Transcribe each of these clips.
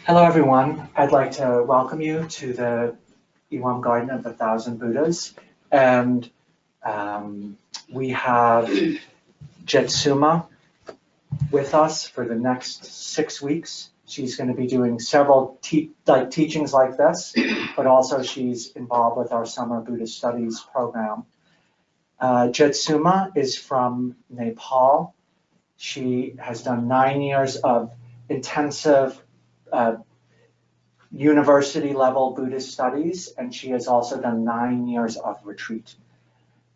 Hello, everyone. I'd like to welcome you to the Iwam Garden of the Thousand Buddhas. And we have Jetsunma with us for the next 6 weeks. She's going to be doing several teachings like this, but also she's involved with our summer Buddhist studies program. Jetsunma is from Nepal. She has done 9 years of intensive university-level Buddhist studies, and she has also done 9 years of retreat.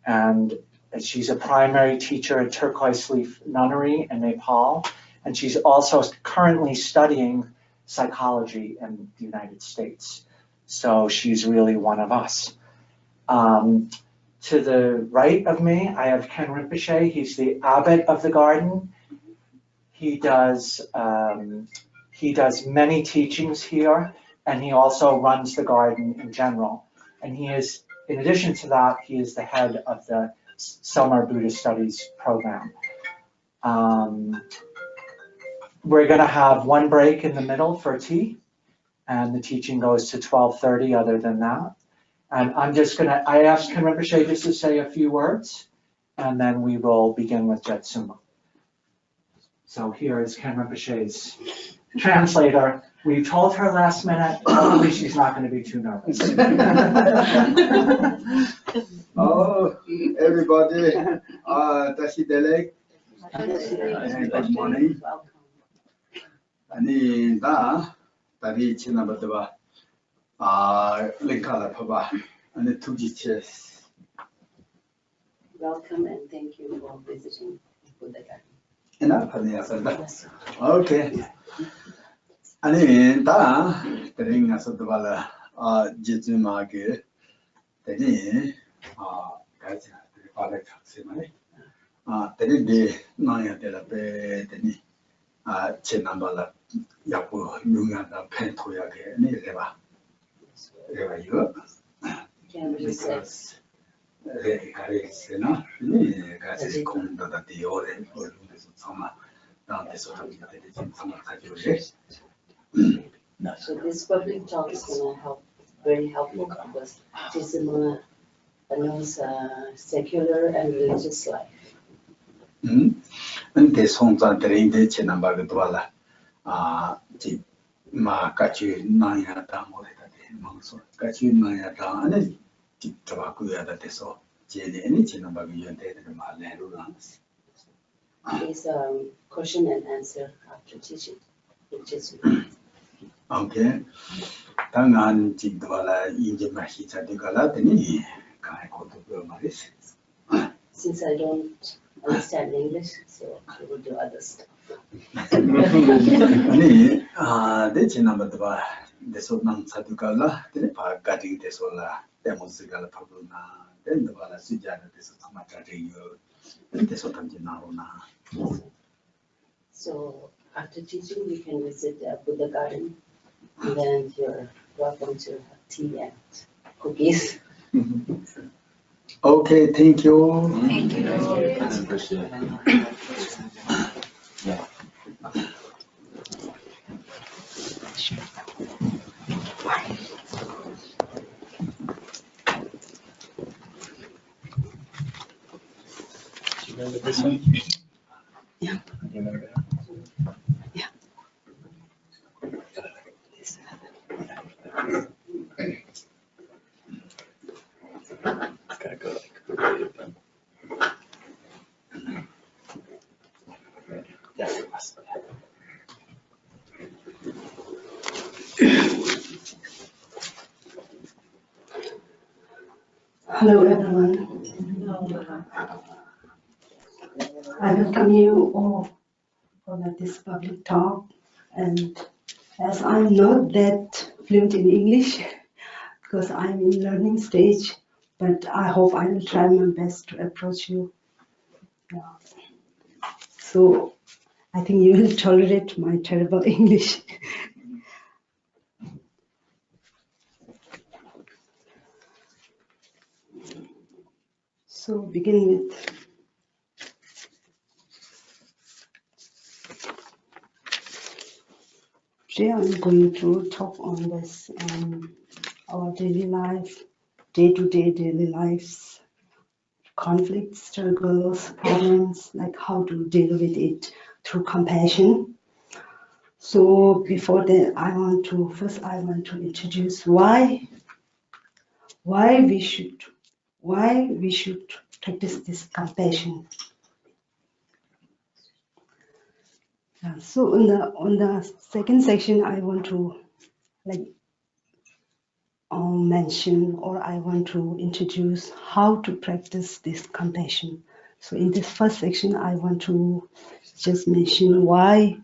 And she's a primary teacher at Turquoise Leaf Nunnery in Nepal, and she's also currently studying psychology in the United States. So she's really one of us. To the right of me, I have Ken Rinpoche. He's the abbot of the garden. He does many teachings here, and he also runs the garden in general. And he is, in addition to that, he is the head of the Summer Buddhist Studies program. We're going to have one break in the middle for tea, and the teaching goes to 12:30 other than that. And I asked Ken Rinpoche just to say a few words, and then we will begin with Jetsunma. So here is Ken Rinpoche's translator. We told her last minute, hopefully she's not going to be too nervous. Oh, everybody, Tashi Delek, good morning. Ani da tari china badwa linkala phaba ani tuji ches. Welcome and thank you for visiting Buddha Garden. Enough, okay. Ani da tari ngasodwala Jetsunma ge tari kacha pala khaksi mane tari de naya de la pe tari chenambala yapu yunga da pen toya ge ni reba yo because kare sena ni kasi konda da de ore or sama dan de so tabi de sama khaji So this public talk is going to very helpful because Jetsunma knows secular and religious life. 근데 송자들인데 지난번에 도와라 지 마까지 나야다 뭐래다데 망소 까지 나야다 아니 집도하고야다 돼서 제네니 지난번에 연대들 말내로라 Is question and answer after teaching, which is okay. 당한 집도와라 이제 맛이 자되가라 되니 가에 것도 말이지. Since I don't understand English, so I will do other stuff. 아니 내 지난번에 봐 대소남 사두가라 되네 봐 가지고 대소라 데모스가라 파브나 된다라 수자나 대소 타마타리요 대소 탐지 나오나. So after teaching, you can visit the Buddha Garden, and then you're welcome to have tea and cookies. Okay, thank you. Thank you. You remember this one? Yeah. You remember that? Yeah. It's gotta go like right at them. Yeah, it must. Hello everyone. I welcome you all for this public talk, and as I'm not that fluent in English because I'm in learning stage, but I hope I will try my best to approach you. So I think you will tolerate my terrible English. So begin with Today I'm going to talk on this our daily life, day-to-day daily lives, conflicts, struggles, problems, like how to deal with it through compassion. So before that, I want to introduce why we should practice this compassion. So on the second section, I want to like mention, or I want to introduce how to practice this compassion. So in this first section, I want to just mention why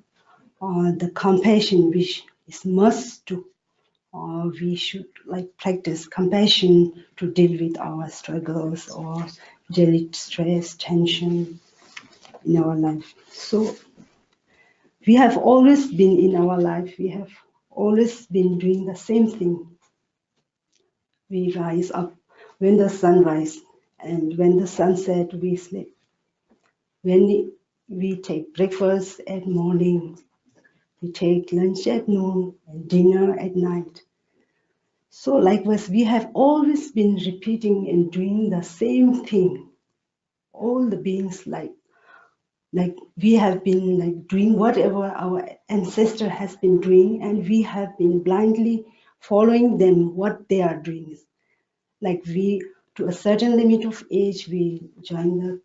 the compassion which is must to we should like practice compassion to deal with our struggles or daily stress, tension in our life. So we have always been in our life, we have always been doing the same thing. We rise up when the sun rises, and when the sun sets, we sleep. When we take breakfast at morning, we take lunch at noon and dinner at night. So likewise, we have always been repeating and doing the same thing. All the beings like we have been like doing whatever our ancestor has been doing, and we have been blindly following them what they are doing. Like we, to a certain limit of age, we join the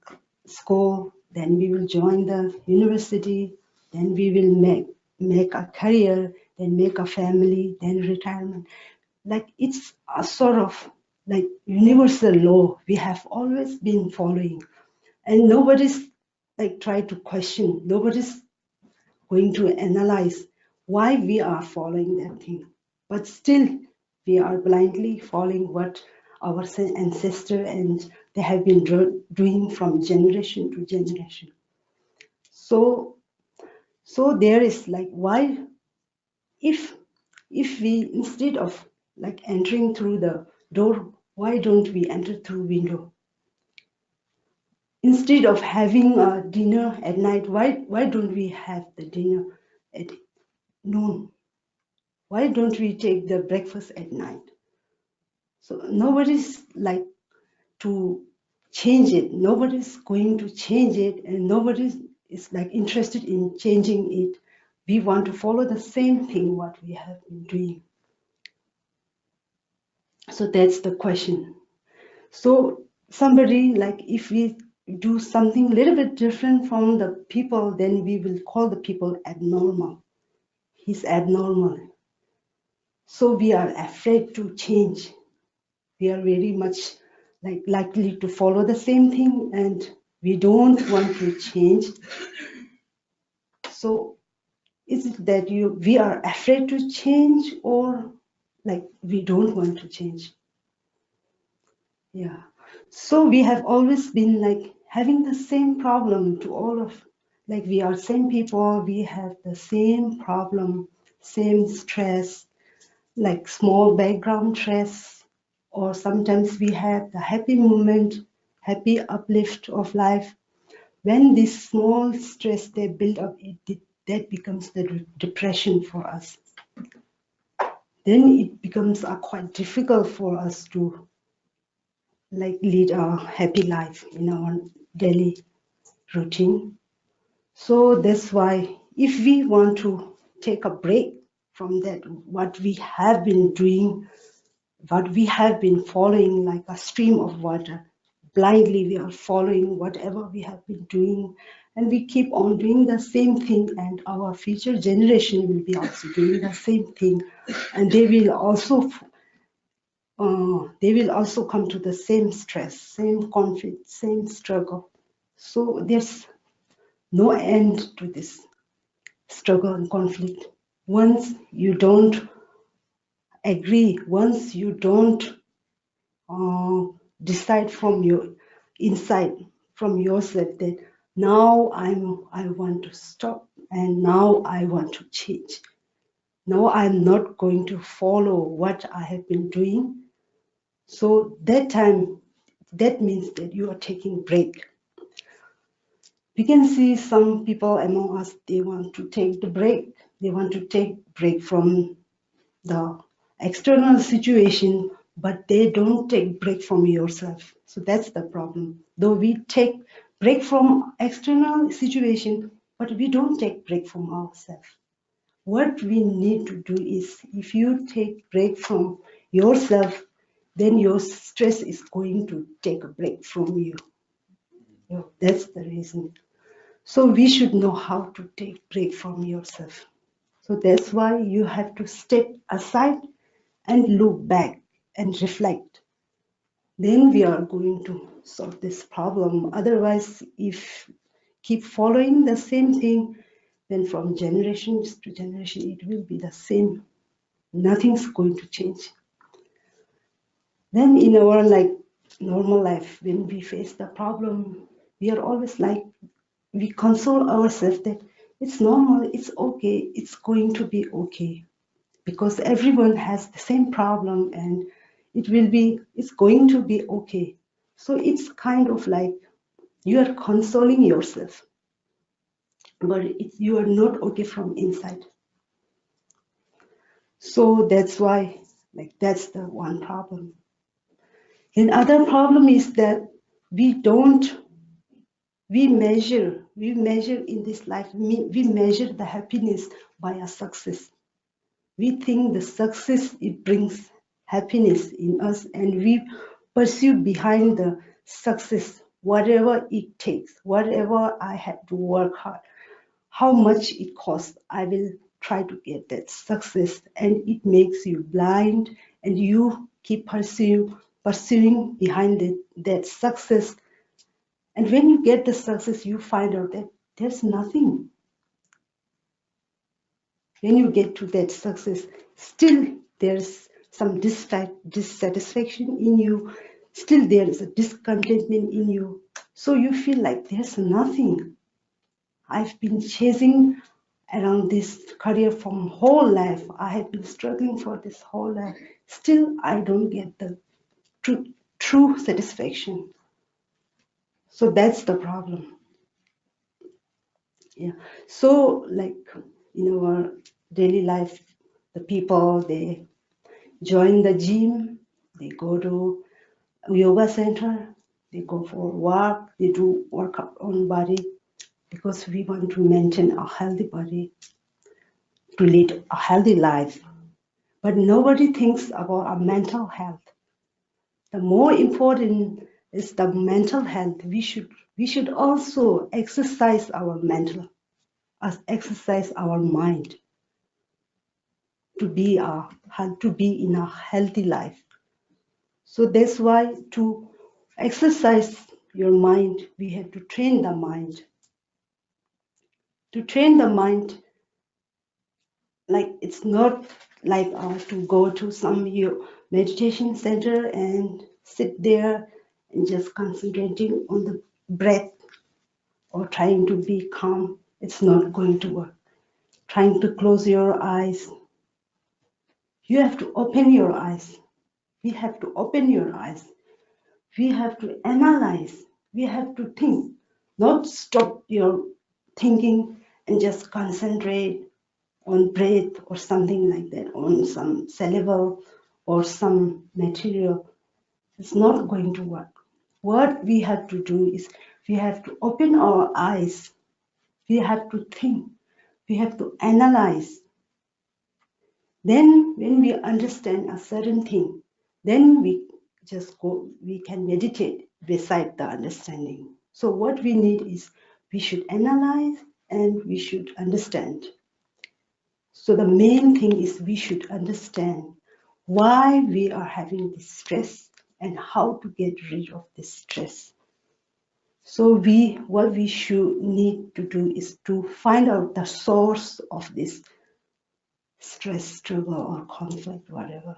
school, then we will join the university, then we will make a career, then make a family, then retirement. Like it's a sort of like universal law we have always been following, and nobody's like try to question, nobody's going to analyze why we are following that thing, but still we are blindly following what our ancestor and they have been doing from generation to generation. So there is like why if we, instead of like entering through the door, why don't we enter through window? Instead of having a dinner at night, why don't we have the dinner at noon? Why don't we take the breakfast at night? So nobody's like to change it. Nobody's going to change it, and nobody is like interested in changing it. We want to follow the same thing what we have been doing. So that's the question. So somebody like if we do something a little bit different from the people, then we will call the people abnormal. He's abnormal. So we are afraid to change. We are very much like likely to follow the same thing, and we don't want to change. So is it that we are afraid to change, or like we don't want to change? Yeah. So we have always been like having the same problem to all of, like we are same people, we have the same problem, same stress, like small background stress, or sometimes we have the happy moment, happy uplift of life. When this small stress they build up, that becomes the depression for us. Then it becomes quite difficult for us to like lead a happy life in our daily routine. So that's why if we want to take a break from that, what we have been doing, what we have been following like a stream of water, blindly we are following whatever we have been doing, and we keep on doing the same thing, and our future generation will be also doing the same thing, and they will also come to the same stress, same conflict, same struggle. So there's no end to this struggle and conflict. Once you don't agree, once you don't decide from your inside, from yourself, that now I want to stop, and now I want to change. Now I'm not going to follow what I have been doing. So that time, that means that you are taking break. We can see some people among us, they want to take the break. They want to take break from the external situation, but they don't take break from yourself. So that's the problem. Though we take break from external situation, but we don't take break from ourselves. What we need to do is, if you take break from yourself, then your stress is going to take a break from you. That's the reason. So we should know how to take break from yourself. So that's why you have to step aside and look back and reflect. Then we are going to solve this problem. Otherwise, if keep following the same thing, then from generations to generation, it will be the same. Nothing's going to change. Then in our normal life, when we face the problem, we are always we console ourselves that it's normal, it's okay, it's going to be okay. Because everyone has the same problem and it's going to be okay. So it's kind of like you are consoling yourself, but you are not okay from inside. So that's why, that's the one problem. Another problem is that we measure in this life, we measure the happiness by a success. We think the success, it brings happiness in us, and we pursue behind the success, whatever it takes, whatever I have to work hard, how much it costs, I will try to get that success, and it makes you blind, and you keep pursuing behind that success. And when you get the success, you find out that there's nothing. When you get to that success, still there's some dissatisfaction in you, still there is a discontentment in you. So you feel like there's nothing. I've been chasing around this career from whole life. I have been struggling for this whole life. Still, I don't get the true satisfaction. So that's the problem. Yeah. So in our daily life, the people, they join the gym, they go to yoga center, they go for walk, they do work on body because we want to maintain a healthy body, to lead a healthy life. But nobody thinks about our mental health. The more important is the mental health. We should also exercise our exercise our mind to be in a healthy life. So that's why to exercise your mind, we have to train the mind. To train the mind, it's not to go to some meditation center and sit there and just concentrating on the breath or trying to be calm. It's not going to work. Trying to close your eyes. You have to open your eyes. We have to open your eyes. We have to analyze. We have to think. Not stop your thinking and just concentrate on breath or something like that, on some syllable or some material. It's not going to work. What we have to do is we have to open our eyes. We have to think. We have to analyze. Then when we understand a certain thing, then we can meditate beside the understanding. So what we need is we should analyze and we should understand. So the main thing is we should understand why we are having this stress and how to get rid of this stress. So what we should need to do is to find out the source of this stress, struggle, or conflict, whatever.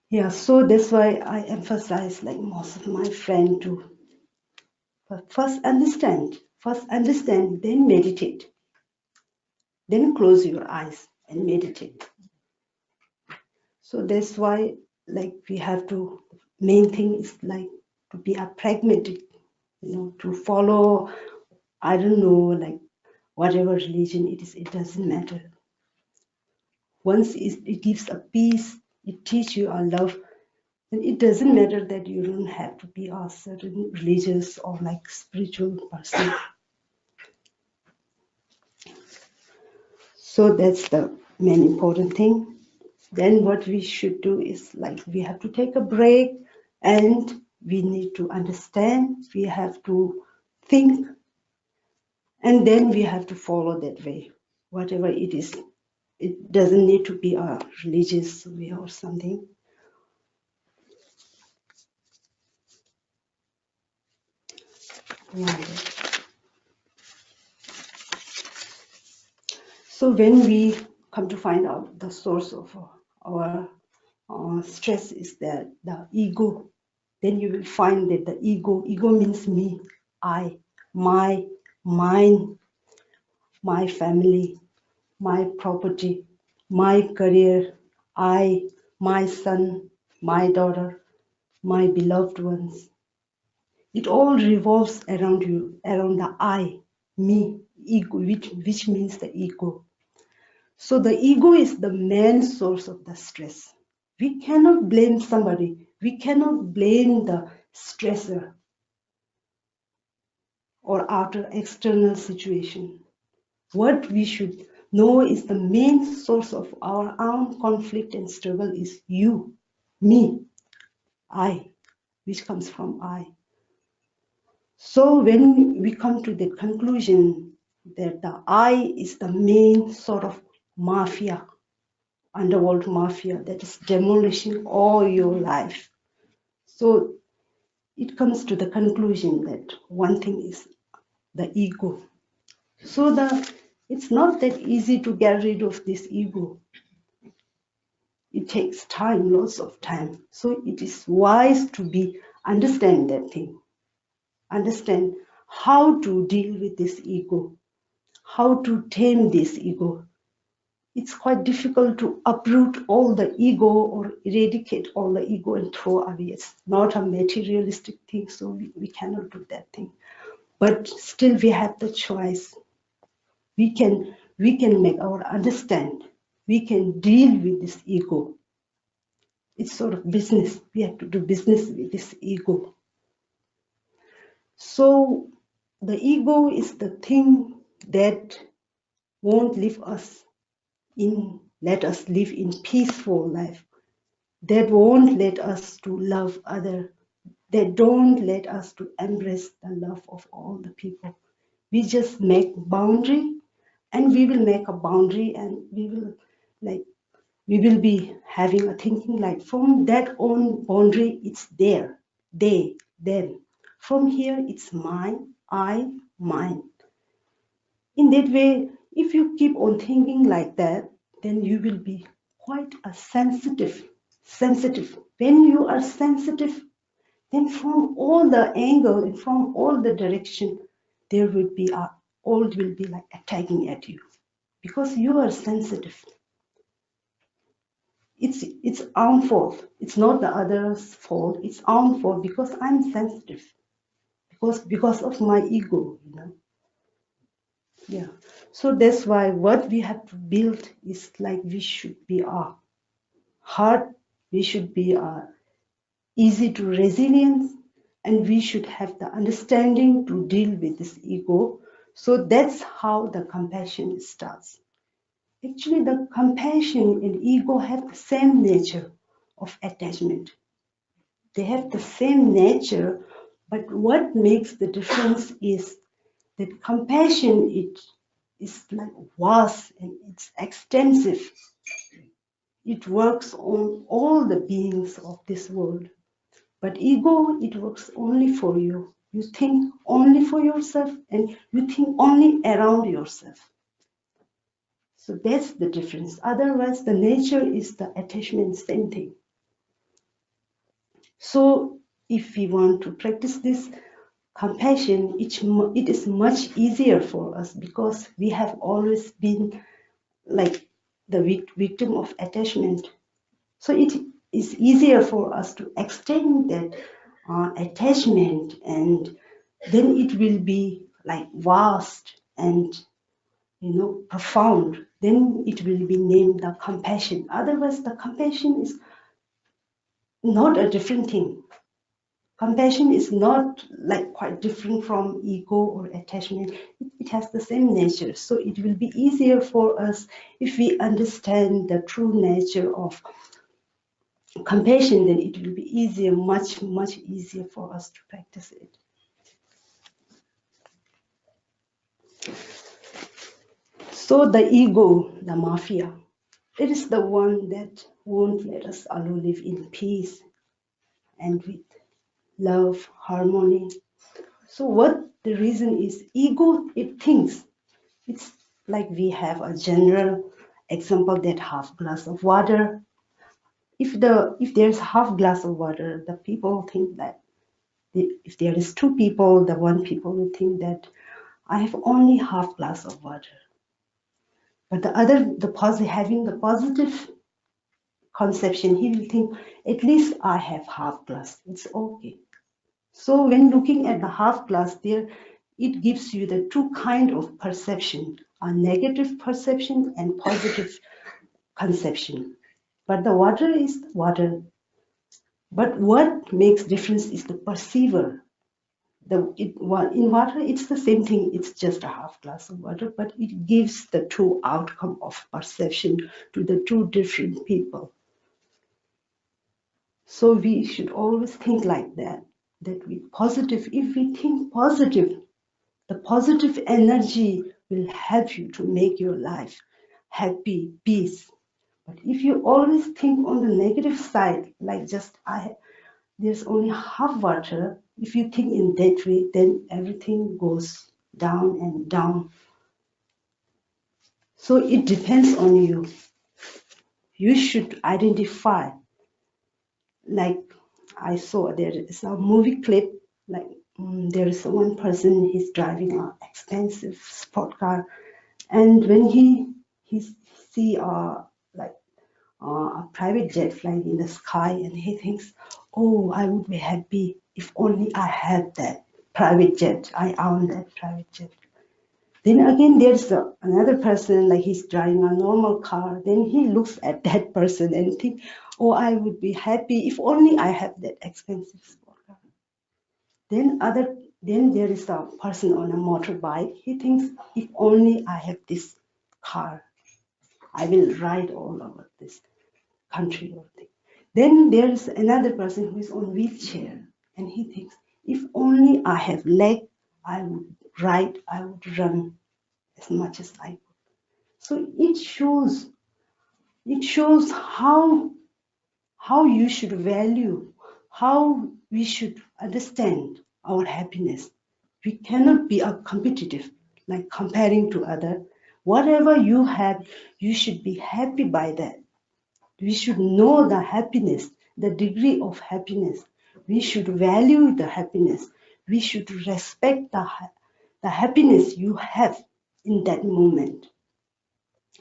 Yeah, so that's why I emphasize, most of my friends do. But first understand, then meditate. Then close your eyes and meditate. So that's why, we have to, main thing is to be a pragmatic, to follow, I don't know, whatever religion it is, it doesn't matter. Once it gives a peace, it teaches you a love, then it doesn't matter that you don't have to be a certain religious or like spiritual person. So that's the main important thing. Then what we should do is like we have to take a break and we need to understand, we have to think, and then we have to follow that way, whatever it is. It doesn't need to be a religious way or something. Yeah. So when we come to find out the source of our stress is that the ego, then you will find that the ego means me, I, my, mine, my family, my property, my career, I, my son, my daughter, my beloved ones. It all revolves around you, around the I, me, ego, which means the ego. So the ego is the main source of the stress. We cannot blame somebody. We cannot blame the stressor or outer external situation. What we should know is the main source of our own conflict and struggle is you, me, I, which comes from I. So when we come to the conclusion that the I is the main sort of mafia, underworld mafia that is demolishing all your life. So it comes to the conclusion that one thing is the ego. So it's not that easy to get rid of this ego. It takes time, lots of time. So it is wise to understand that thing. Understand how to deal with this ego, how to tame this ego. It's quite difficult to uproot all the ego or eradicate all the ego and throw away. It's not a materialistic thing, so we cannot do that thing. But still we have the choice. We can make our understand. We can deal with this ego. It's sort of business. We have to do business with this ego. So the ego is the thing that won't let us live in peaceful life, that won't let us to love other, that don't let us to embrace the love of all the people. We just make boundary, and we will make a boundary, and we will be having a thinking like from that own boundary it's there, they, them. From here it's mine, I, mine. In that way, if you keep on thinking like that, then you will be quite a sensitive. When you are sensitive, then from all the angle and from all the direction, there will be all will be like attacking at you because you are sensitive. It's own fault. It's not the other's fault. It's own fault because I'm sensitive. Because of my ego, Yeah. So that's why what we have to build is like we should be a heart, we should be easy to resilience, and we should have the understanding to deal with this ego. So that's how the compassion starts. Actually, the compassion and ego have the same nature of attachment. They have the same nature, but what makes the difference is that compassion is like vast and it's extensive. It works on all the beings of this world. But ego, it works only for you. You think only for yourself and you think only around yourself. So that's the difference. Otherwise, the nature is the attachment, same thing. So if we want to practice this compassion, it is much easier for us because we have always been like the victim of attachment. So it is easier for us to extend that attachment, and then it will be like vast and profound, then it will be named the compassion. Otherwise, the compassion is not a different thing. Compassion is not like quite different from ego or attachment. It has the same nature. So it will be easier for us if we understand the true nature of compassion, then it will be easier, much, much easier for us to practice it. So the ego, the mafia, it is the one that won't let us alone live in peace and with love, harmony. So what the reason is, ego, it thinks. It's like we have a general example that half glass of water. If there's half glass of water, the people think that if there is two people, the one people will think that I have only half glass of water. But the other, having the positive conception, he will think at least I have half glass. It's okay. So when looking at the half glass there, it gives you the two kind of perception, a negative perception and positive conception. But the water is water. But what makes difference is the perceiver. In water, it's the same thing. It's just a half glass of water, but it gives the true outcome of perception to the two different people. So we should always think like that we positive. If we think positive, the positive energy will help you to make your life happy, peace. But if you always think on the negative side, like just there's only half water, if you think in that way, then everything goes down and down. So it depends on you. You should identify, like I saw there is a movie clip, like there is one person, he's driving an expensive sport car, and when he see a private jet flying in the sky, and he thinks, oh, I would be happy if only I had that private jet, I own that private jet. Then again, there's another person, like he's driving a normal car. Then he looks at that person and think, oh, I would be happy if only I have that expensive sport car. Then there is a person on a motorbike. He thinks, if only I have this car, I will ride all over this country or thing. Then there is another person who is on wheelchair, and he thinks, if only I have leg, I would ride, I would run as much as I could. So it shows how you should value, how we should understand our happiness. We cannot be a competitive, like comparing to other. Whatever you have, you should be happy by that. We should know the happiness, the degree of happiness. We should value the happiness. We should respect the happiness you have in that moment.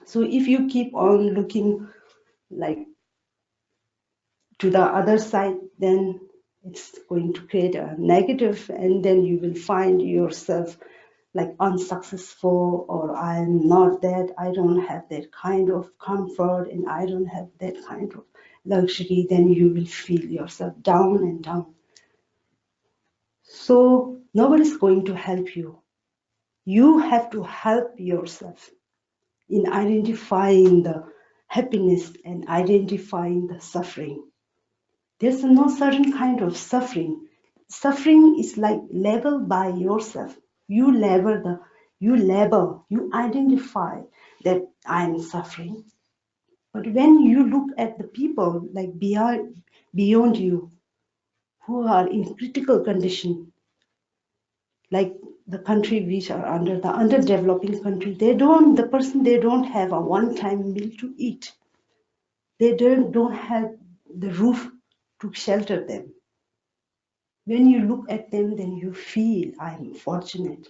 So if you keep on looking like to the other side, then it's going to create a negative, and then you will find yourself like unsuccessful, or I'm not that, I don't have that kind of comfort, and I don't have that kind of luxury. Then you will feel yourself down and down. So nobody's going to help you. You have to help yourself in identifying the happiness and identifying the suffering. There's no certain kind of suffering. Suffering is like labeled by yourself. You identify that I'm suffering. But when you look at the people like beyond you, who are in critical condition, like the country which are under the underdeveloping country, they don't have a one-time meal to eat. They don't have the roof to shelter them. When you look at them, then you feel I'm fortunate.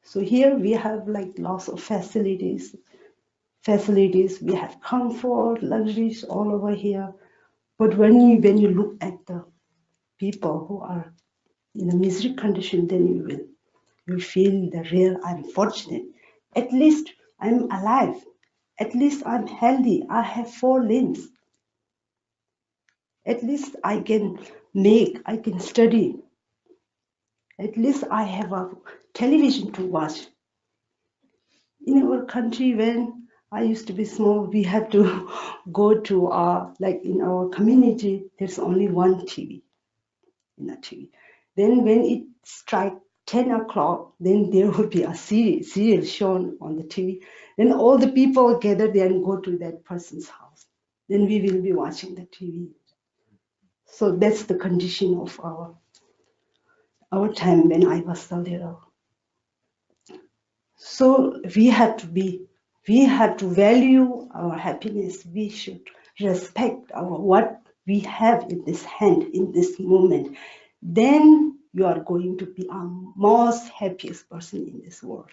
So here we have like lots of facilities, we have comfort, luxuries all over here. But when you look at the people who are in a misery condition, then you will you feel the real, I'm fortunate. At least I'm alive. At least I'm healthy. I have 4 limbs. At least I can I can study. At least I have a television to watch. In our country, when I used to be small, we had to go to like in our community, there's only one TV in a TV. Then when it strikes 10 o'clock, then there will be a serial shown on the TV. Then all the people gather there and go to that person's house. Then we will be watching the TV. So that's the condition of our time when I was so little. So we have to value our happiness. We should respect what we have in this hand, in this moment. Then you are going to be our most happiest person in this world.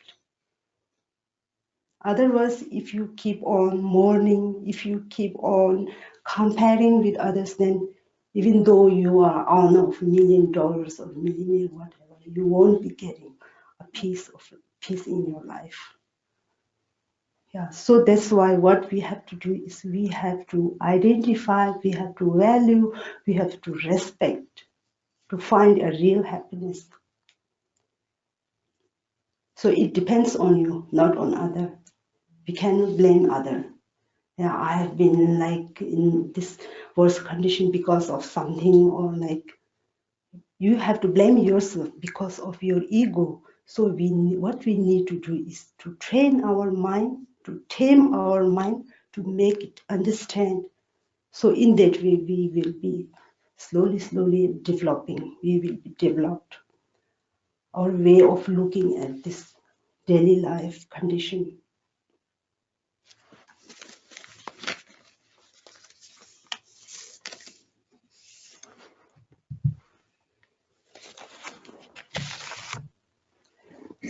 Otherwise, if you keep on mourning, if you keep on comparing with others, then even though you are on of $1 million or millionaire, whatever, you won't be getting a peace in your life. Yeah, so that's why what we have to do is we have to identify, we have to value, we have to respect to find a real happiness. So it depends on you, not on other. We cannot blame other. Yeah, I have been like in this worse condition because of something, or like you have to blame yourself because of your ego. So what we need to do is to train our mind, to tame our mind, to make it understand. So in that way, we will be slowly developing. We will be developed our way of looking at this daily life condition.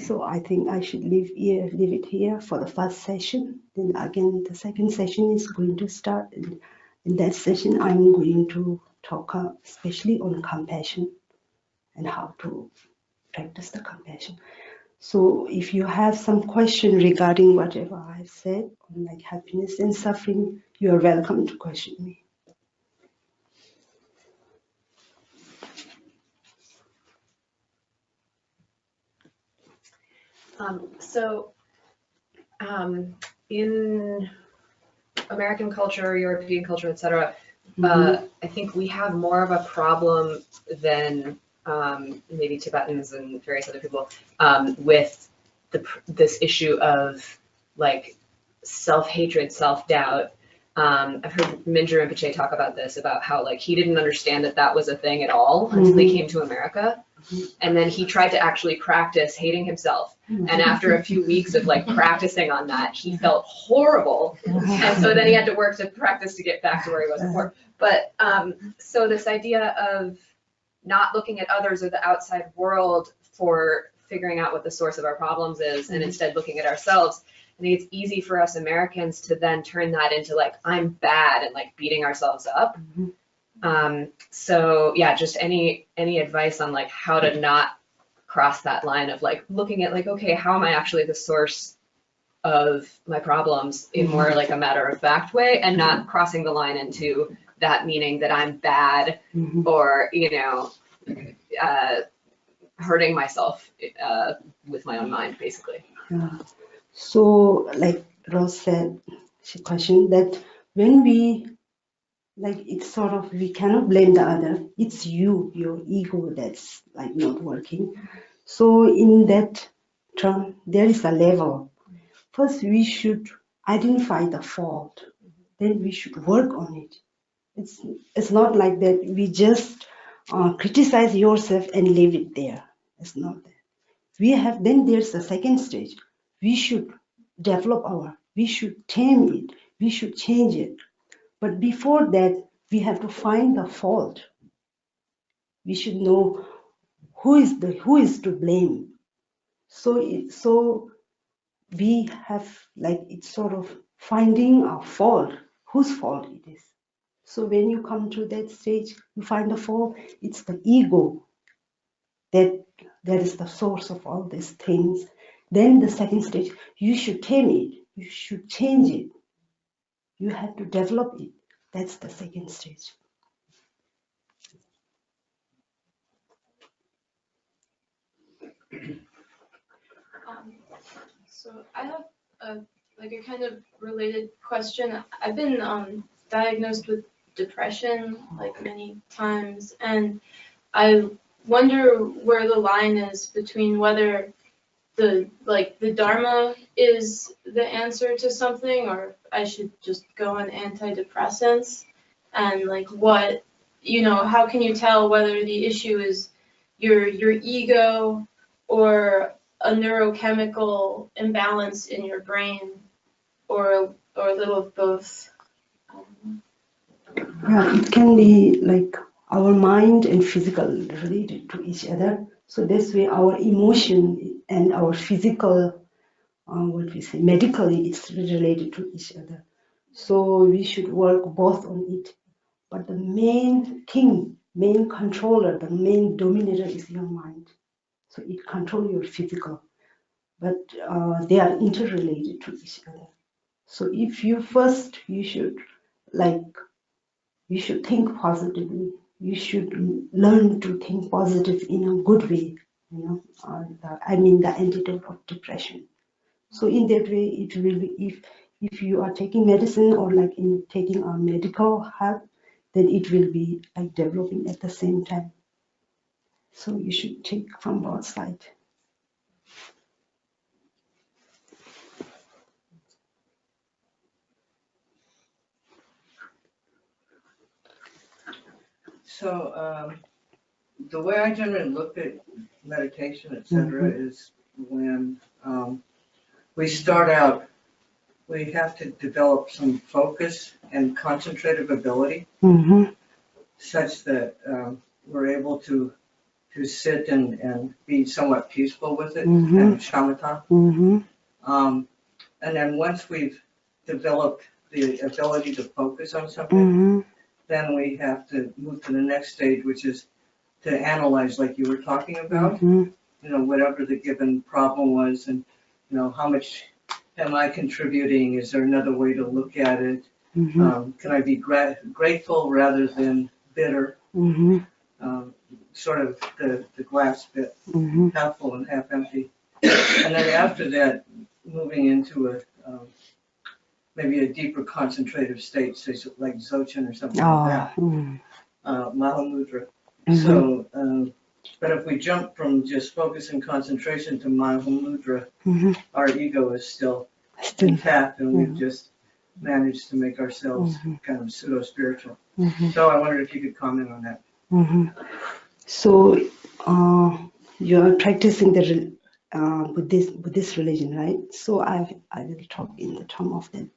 So I think I should leave it here for the first session. Then again, the second session is going to start. In that session, I'm going to talk especially on compassion and how to practice the compassion. So if you have some question regarding whatever I've said on like happiness and suffering, you are welcome to question me. In American culture, European culture, etc., I think we have more of a problem than maybe Tibetans and various other people with this issue of like self-hatred, self-doubt. I've heard Mingyur Rinpoche talk about this, about how like he didn't understand that was a thing at all until he came to America. And then he tried to actually practice hating himself. And after a few weeks of like practicing on that, he felt horrible. And so then he had to work to practice to get back to where he was before. But so this idea of not looking at others or the outside world for figuring out what the source of our problems is, and instead looking at ourselves, I think it's easy for us Americans to then turn that into like, I'm bad, and like beating ourselves up. So yeah, just any advice on like how to not cross that line of like looking at like, okay, how am I actually the source of my problems in more like a matter of fact way, and not crossing the line into that meaning that I'm bad or, you know, hurting myself with my own mind, basically. Yeah. So like Rose said, she questioned that when we like, it's sort of, we cannot blame the other. It's your ego that's like not working. So in that term, there is a level. First, we should identify the fault. Then we should work on it. It's not like that we just criticize yourself and leave it there. It's not that. Then there's a second stage. We should we should tame it. We should change it. But before that, we have to find the fault. We should know who is to blame. So we have like, it's sort of finding a fault, whose fault it is. So when you come to that stage, you find the fault. It's the ego that That is the source of all these things. Then the second stage, you should tame it, you should change it, you have to develop it. That's the second stage. So I have a kind of related question. I've been diagnosed with depression many times, and I wonder where the line is between whether the Dharma is the answer to something, or if I should just go on antidepressants, and what, how can you tell whether the issue is your ego or a neurochemical imbalance in your brain, or a little of both? Yeah, it can be like our mind and physical related to each other. So this way our emotion and our physical, medically, it's related to each other. So we should work both on it. But the main thing, main controller, the main dominator is your mind. So it controls your physical, but they are interrelated to each other. So if you first, you should think positively. You should learn to think positive in a good way. The antidote of depression. So in that way, it will be, if you are taking medicine or in taking a medical help, then it will be developing at the same time. So you should take from both sides. So the way I generally look at meditation, etc., is when we start out, we have to develop some focus and concentrative ability, such that we're able to sit and be somewhat peaceful with it, and shamatha. And then once we've developed the ability to focus on something, then we have to move to the next stage, which is to analyze, like you were talking about, whatever the given problem was, and how much am I contributing? Is there another way to look at it? Can I be grateful rather than bitter? Sort of the glass bit, half full and half empty. And then after that, moving into maybe a deeper concentrative state, say like Dzogchen or something like that, Mahamudra. So, but if we jump from just focus and concentration to Mahamudra, our ego is still intact, and we've just managed to make ourselves kind of pseudo-spiritual. So I wondered if you could comment on that. So you are practicing the Buddhist religion, right? So I will talk in the term of them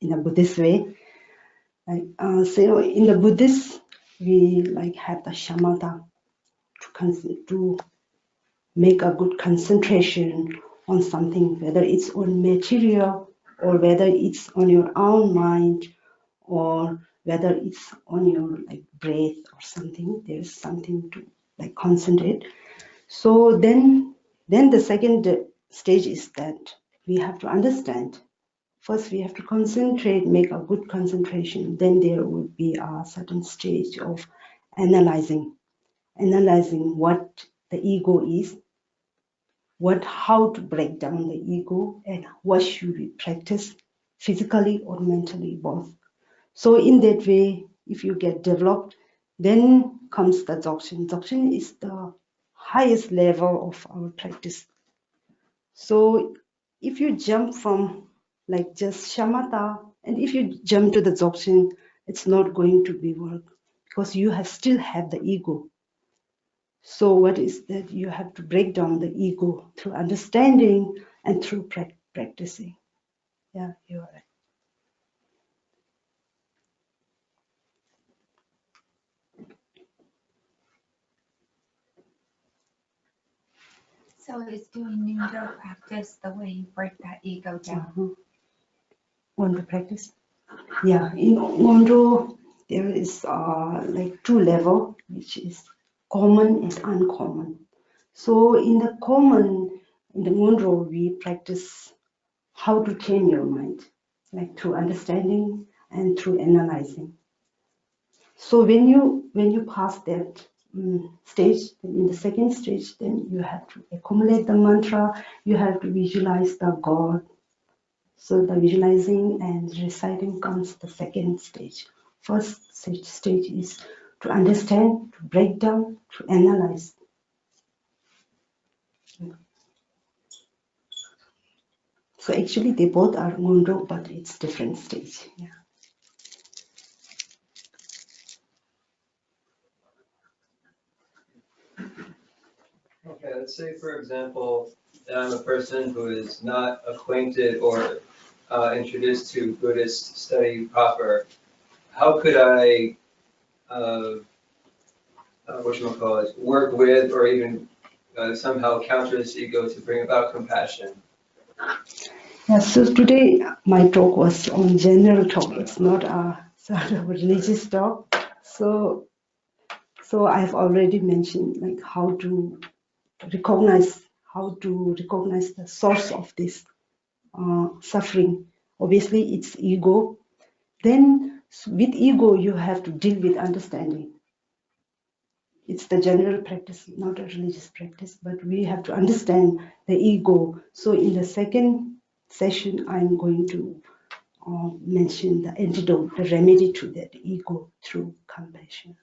in a Buddhist way. So in the Buddhist, we have the shamatha to make a good concentration on something, whether it's on material or whether it's on your own mind or whether it's on your breath or something. There's something to concentrate. So then the second stage is that we have to understand. First, we have to concentrate, make a good concentration. Then there will be a certain stage of analyzing what the ego is, how to break down the ego, and what should we practice physically or mentally, both. So in that way, if you get developed, then comes the Dzogchen. Dzogchen is the highest level of our practice. So if you jump from just shamatha, and if you jump to the Dzogchen, it's not going to be work because you still have the ego. So what is that? You have to break down the ego through understanding and through practicing. Yeah, you're right. So it's doing Nyingdo practice the way you break that ego down. Nyingdo practice? Yeah, in Nyingdo there is two levels, which is common and uncommon. So in the Munro, we practice how to train your mind, like through understanding and through analyzing. So when you pass that stage, in the second stage, then you have to accumulate the mantra, you have to visualize the God. So the visualizing and reciting comes the second stage. First stage is to understand, to break down, to analyze. So actually they both are Munro, but it's different stage. Yeah. Okay, let's say for example, that I'm a person who is not acquainted or introduced to Buddhist study proper. How could I, work with or even somehow counter this ego to bring about compassion? Yeah, so today my talk was on general talk. It's not a sort of religious talk. So I've already mentioned like how to recognize the source of this suffering. Obviously, it's ego. Then with ego, you have to deal with understanding. It's the general practice, not a religious practice, but we have to understand the ego. So in the second session, I'm going to mention the antidote, the remedy to that ego through compassion.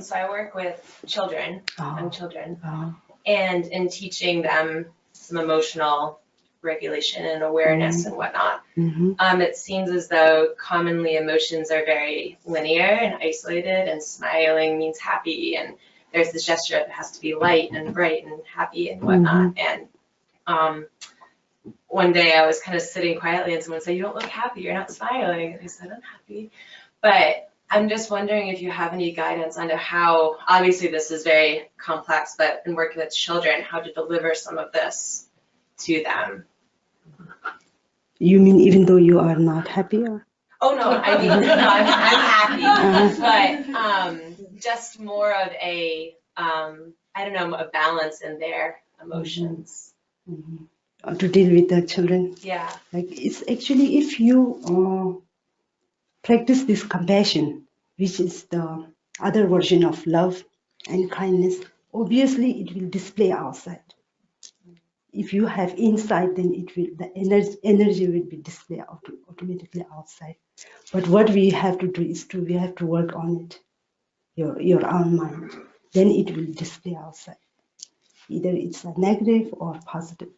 So I work with children, young children, And in teaching them some emotional regulation and awareness and whatnot. It seems as though commonly emotions are very linear and isolated, and smiling means happy, and there's this gesture that has to be light and bright and happy and whatnot. And one day I was kind of sitting quietly and someone said, "You don't look happy, you're not smiling." And I said, "I'm happy." But I'm just wondering if you have any guidance on how, obviously this is very complex, but in working with children, how to deliver some of this to them. you mean even though you are not happy? Or? Oh no, I mean, no, I'm happy, but just more of a, I don't know, a balance in their emotions. To deal with the children. Yeah. Like it's actually if you practice this compassion, which is the other version of love and kindness, obviously it will display outside. If you have inside, then the energy will be displayed automatically outside. But what we have to do is we have to work on it, your own mind. Then it will display outside. Either it's a negative or positive.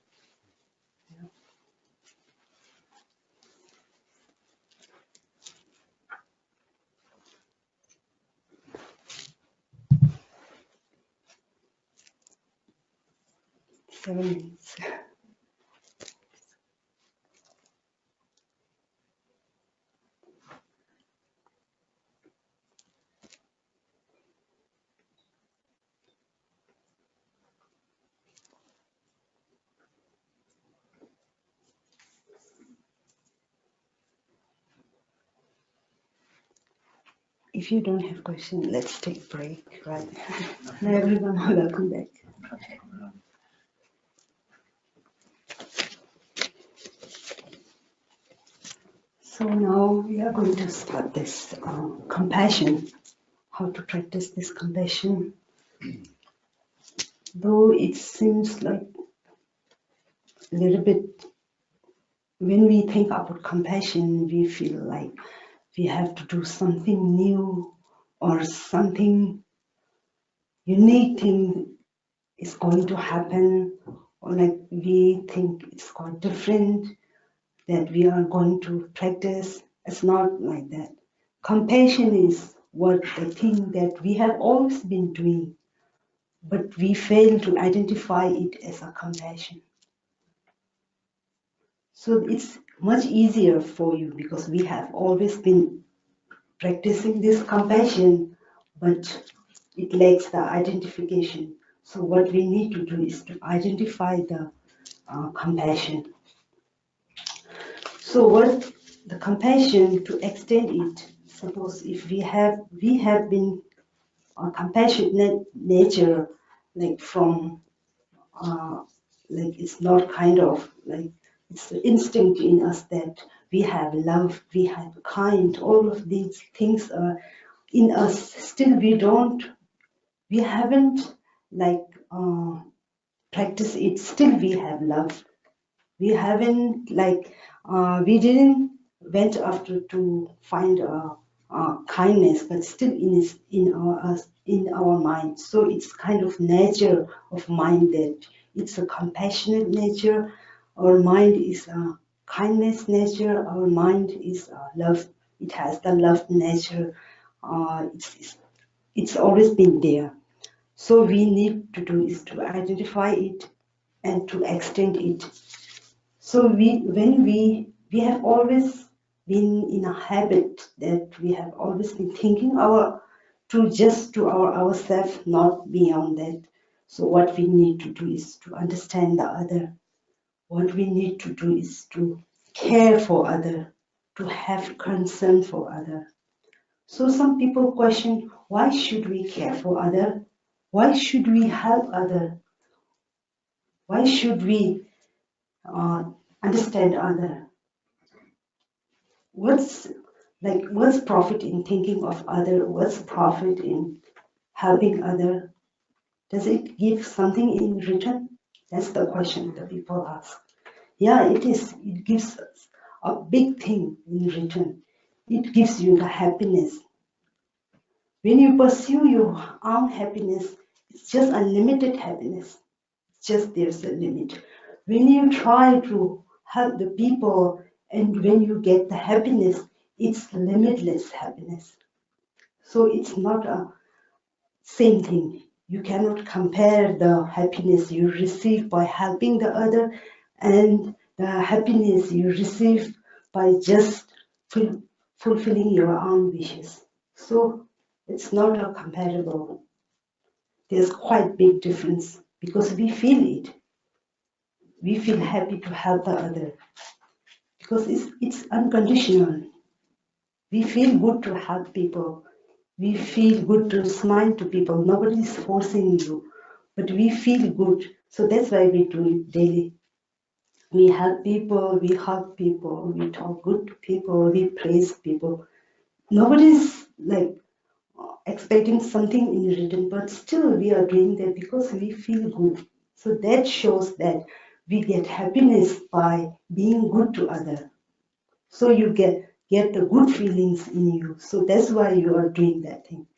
.7 minutes. If you don't have questions, let's take a break, right? Now everyone, welcome back. So now we are going to start this compassion, how to practice this compassion. Though it seems like a little bit, when we think about compassion, we feel like we have to do something new or something unique thing is going to happen, or like we think it's quite different that we are going to practice. It's not like that. Compassion is what the thing that we have always been doing, but we fail to identify it as a compassion. So it's much easier for you because we have always been practicing this compassion, but it lacks the identification. So what we need to do is to identify the compassion. So what the compassion to extend it. Suppose if we have been a compassionate nature, like from like it's not kind of like it's the instinct in us that we have love, we have kind, all of these things are in us. Still we haven't like practiced it. Still we have love. We haven't like we didn't went after to find kindness, but still in our mind. So it's kind of nature of mind that it's a compassionate nature. Our mind is a kindness nature. Our mind is love. It has the love nature. It's always been there. So we need to do is to identify it and to extend it. So when we have always been in a habit that we have always been thinking ourselves, not beyond that. So what we need to do is to understand the other. What we need to do is to care for other, to have concern for other. So some people question, why should we care for other? Why should we help other? Why should we understand other? What's profit in thinking of other? What's profit in helping other? Does it give something in return? That's the question that people ask. Yeah, it is. It gives us a big thing in return. It gives you the happiness. When you pursue your own happiness, it's just unlimited happiness. It's just there's a limit. When you try to help the people and when you get the happiness, it's limitless happiness. So it's not a same thing. You cannot compare the happiness you receive by helping the other and the happiness you receive by just fulfilling your own wishes. So it's not a comparable. There's quite big difference because we feel it. We feel happy to help the other because it's unconditional. We feel good to help people. We feel good to smile to people. Nobody is forcing you, but we feel good. So that's why we do it daily. We help people, we hug people, we talk good to people, we praise people. Nobody's like expecting something in return, but still we are doing that because we feel good. So that shows that we get happiness by being good to others. So you get the good feelings in you. So that's why you are doing that thing.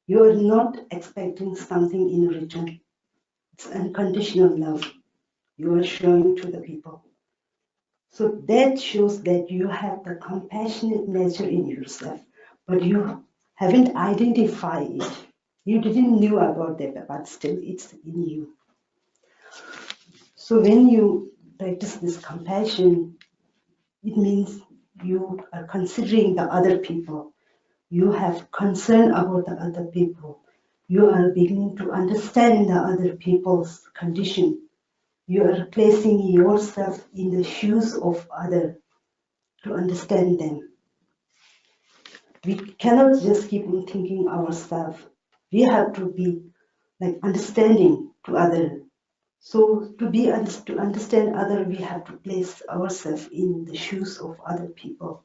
You are not expecting something in return. It's unconditional love you are showing to the people. So that shows that you have the compassionate nature in yourself, but you haven't identified it. You didn't know about that, but still it's in you. So when you practice this compassion, it means you are considering the other people. You have concern about the other people. You are beginning to understand the other people's condition. You are placing yourself in the shoes of others to understand them. We cannot just keep on thinking ourselves. We have to be like understanding to others. So to understand other, we have to place ourselves in the shoes of other people.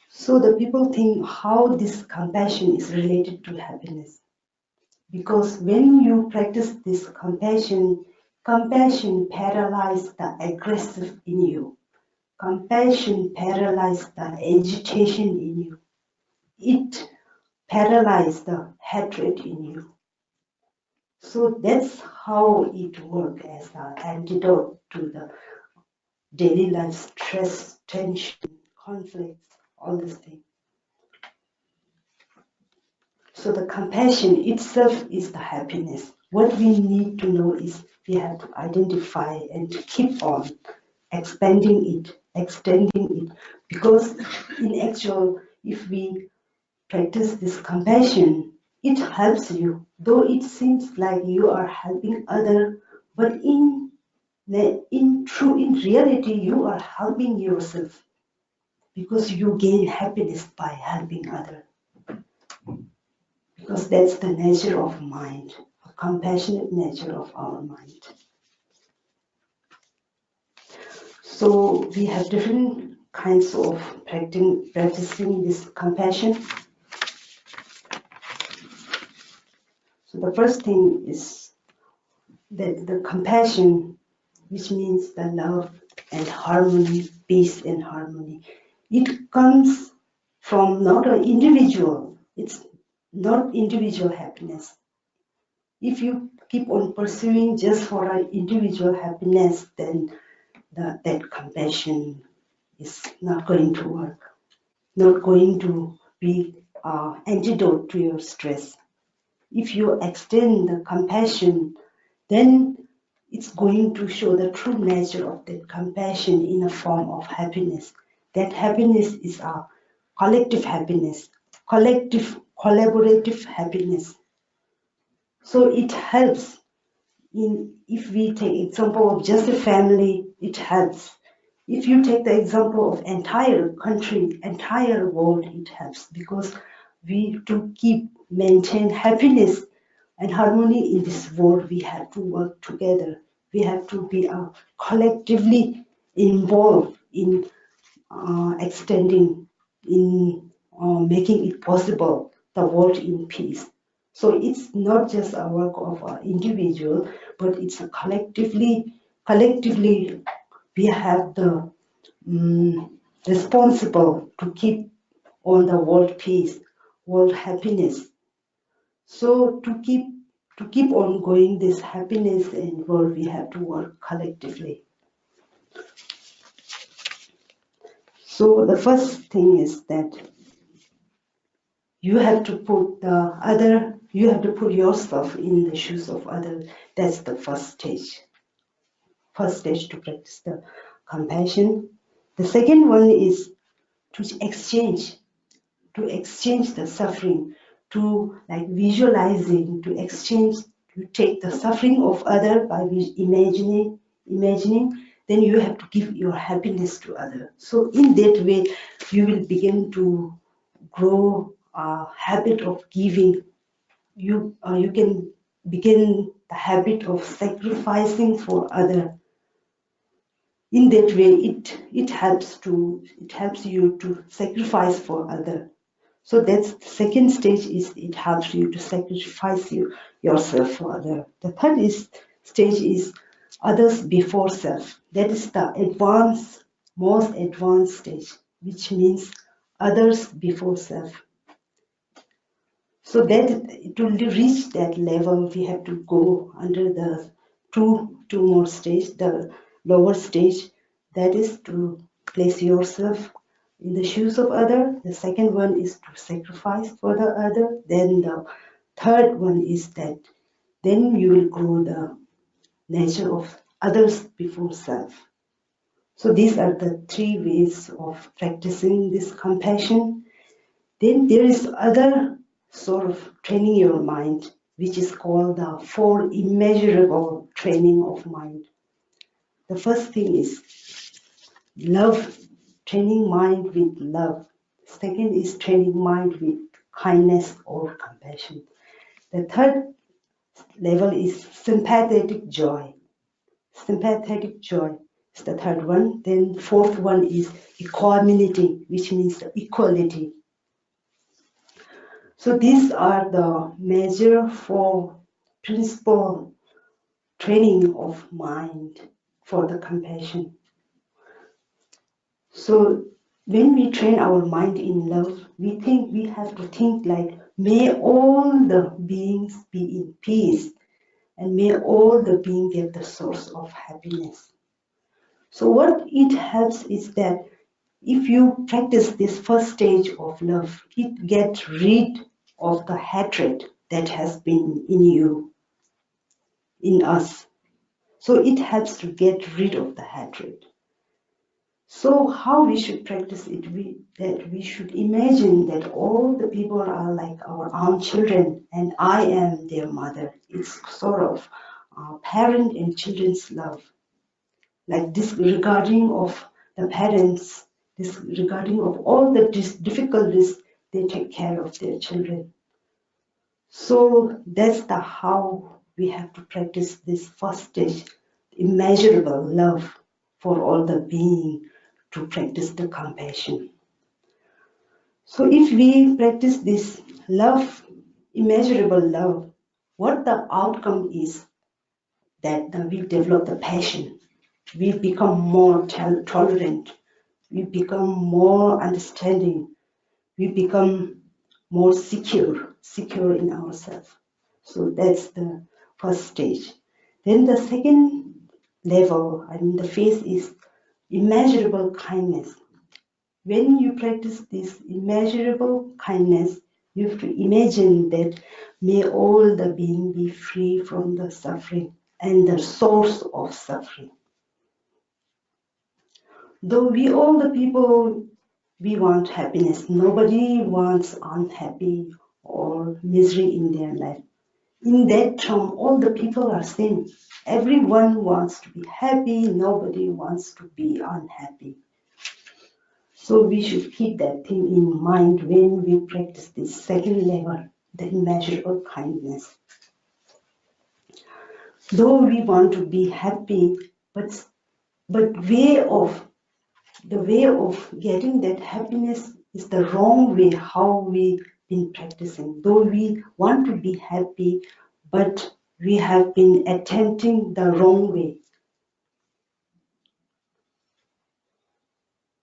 So the people think how this compassion is related to happiness. Because when you practice this compassion paralyzes the aggressive in you. Compassion paralyzes the agitation in you. It paralyzes the hatred in you. So that's how it works as an antidote to the daily life stress, tension, conflicts, all these things. So the compassion itself is the happiness. What we need to know is we have to identify and keep on expanding it, extending it. Because in actual, if we practice this compassion, it helps you. Though it seems like you are helping others, but in in reality, you are helping yourself because you gain happiness by helping others. Because that's the nature of mind, a compassionate nature of our mind. So we have different kinds of practicing this compassion. So the first thing is that the compassion, which means the love and harmony, peace and harmony, it comes from not an individual. It's not individual happiness. If you keep on pursuing just for an individual happiness, then that compassion is not going to work, not going to be an antidote to your stress. If you extend the compassion, then it's going to show the true nature of that compassion in a form of happiness. That happiness is a collective happiness, collective, collaborative happiness. So it helps if we take example of just a family, it helps. If you take the example of entire country, entire world, it helps because to maintain happiness and harmony in this world, we have to work together. We have to be collectively involved in extending, in making it possible, the world in peace. So it's not just a work of an individual, but it's a collectively we have the responsible to keep on the world peace, world happiness. So to keep on going this happiness and world, we have to work collectively. So the first thing is that you have to put yourself in the shoes of others. That's the first stage. First stage to practice the compassion. The second one is to exchange the suffering, to visualizing, to exchange, to take the suffering of other by imagining, then you have to give your happiness to others. So in that way, you will begin to grow a habit of giving. You can begin the habit of sacrificing for others. In that way, it helps you to sacrifice for others. So that's the second stage is it helps you to sacrifice yourself for others. The third stage is others before self. That is the most advanced stage, which means others before self. So that to reach that level, we have to go under the two more stage. The lower stage, that is to place yourself in the shoes of other. The second one is to sacrifice for the other. Then the third one is that then you will grow the nature of others before self. So these are the three ways of practicing this compassion. Then there is other sort of training your mind, which is called the four immeasurable training of mind. The first thing is love, training mind with love. Second is training mind with kindness or compassion. The third level is sympathetic joy. Sympathetic joy is the third one. Then fourth one is equanimity, which means equality. So these are the major four principal training of mind for the compassion. So when we train our mind in love, we have to think like, may all the beings be in peace, and may all the beings get the source of happiness. So what it helps is that if you practice this first stage of love, it gets rid of the hatred that has been in you, in us. So it helps to get rid of the hatred. So how we should practice it? We should imagine that all the people are like our own children and I am their mother. It's sort of parent and children's love. like disregarding of the parents, disregarding of all the difficulties they take care of their children. So that's the how we have to practice this first stage, immeasurable love for all the being, to practice the compassion. So if we practice this love, immeasurable love, what the outcome is that we develop the passion. We become more tolerant. We become more understanding. We become more secure in ourselves. So that's the first stage. Then the second level, the phase is immeasurable kindness. When you practice this immeasurable kindness, you have to imagine that may all the being be free from the suffering and the source of suffering. Though we all the people, we want happiness. Nobody wants unhappy or misery in their life. In that term, all the people are same. Everyone wants to be happy. Nobody wants to be unhappy. So we should keep that thing in mind when we practice this second level, the immeasurable kindness. Though we want to be happy, but the way of getting that happiness is the wrong way how we've been practicing. Though we want to be happy, but we have been attempting the wrong way.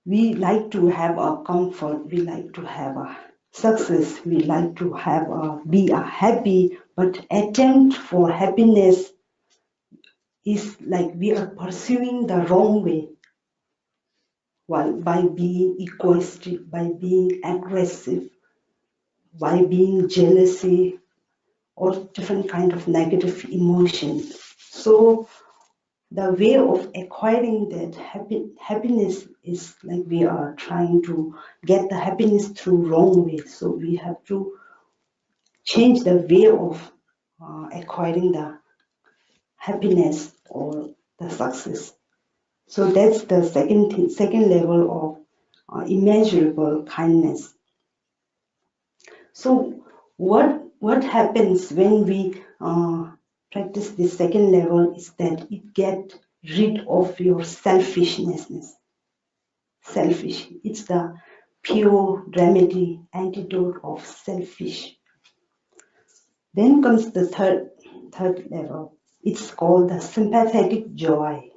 We like to have a comfort, we like to have a success, we like to have be happy, but attempt for happiness is like we are pursuing the wrong way. While by being egoistic, by being aggressive, by being jealousy or different kind of negative emotions. So the way of acquiring that happiness is like we are trying to get the happiness through wrong way. So we have to change the way of acquiring the happiness or the success. So that's the second level of immeasurable kindness. So what happens when we practice this second level is that it gets rid of your selfishness. Selfish. It's the pure remedy, antidote of selfish. Then comes the third level. It's called the sympathetic joy.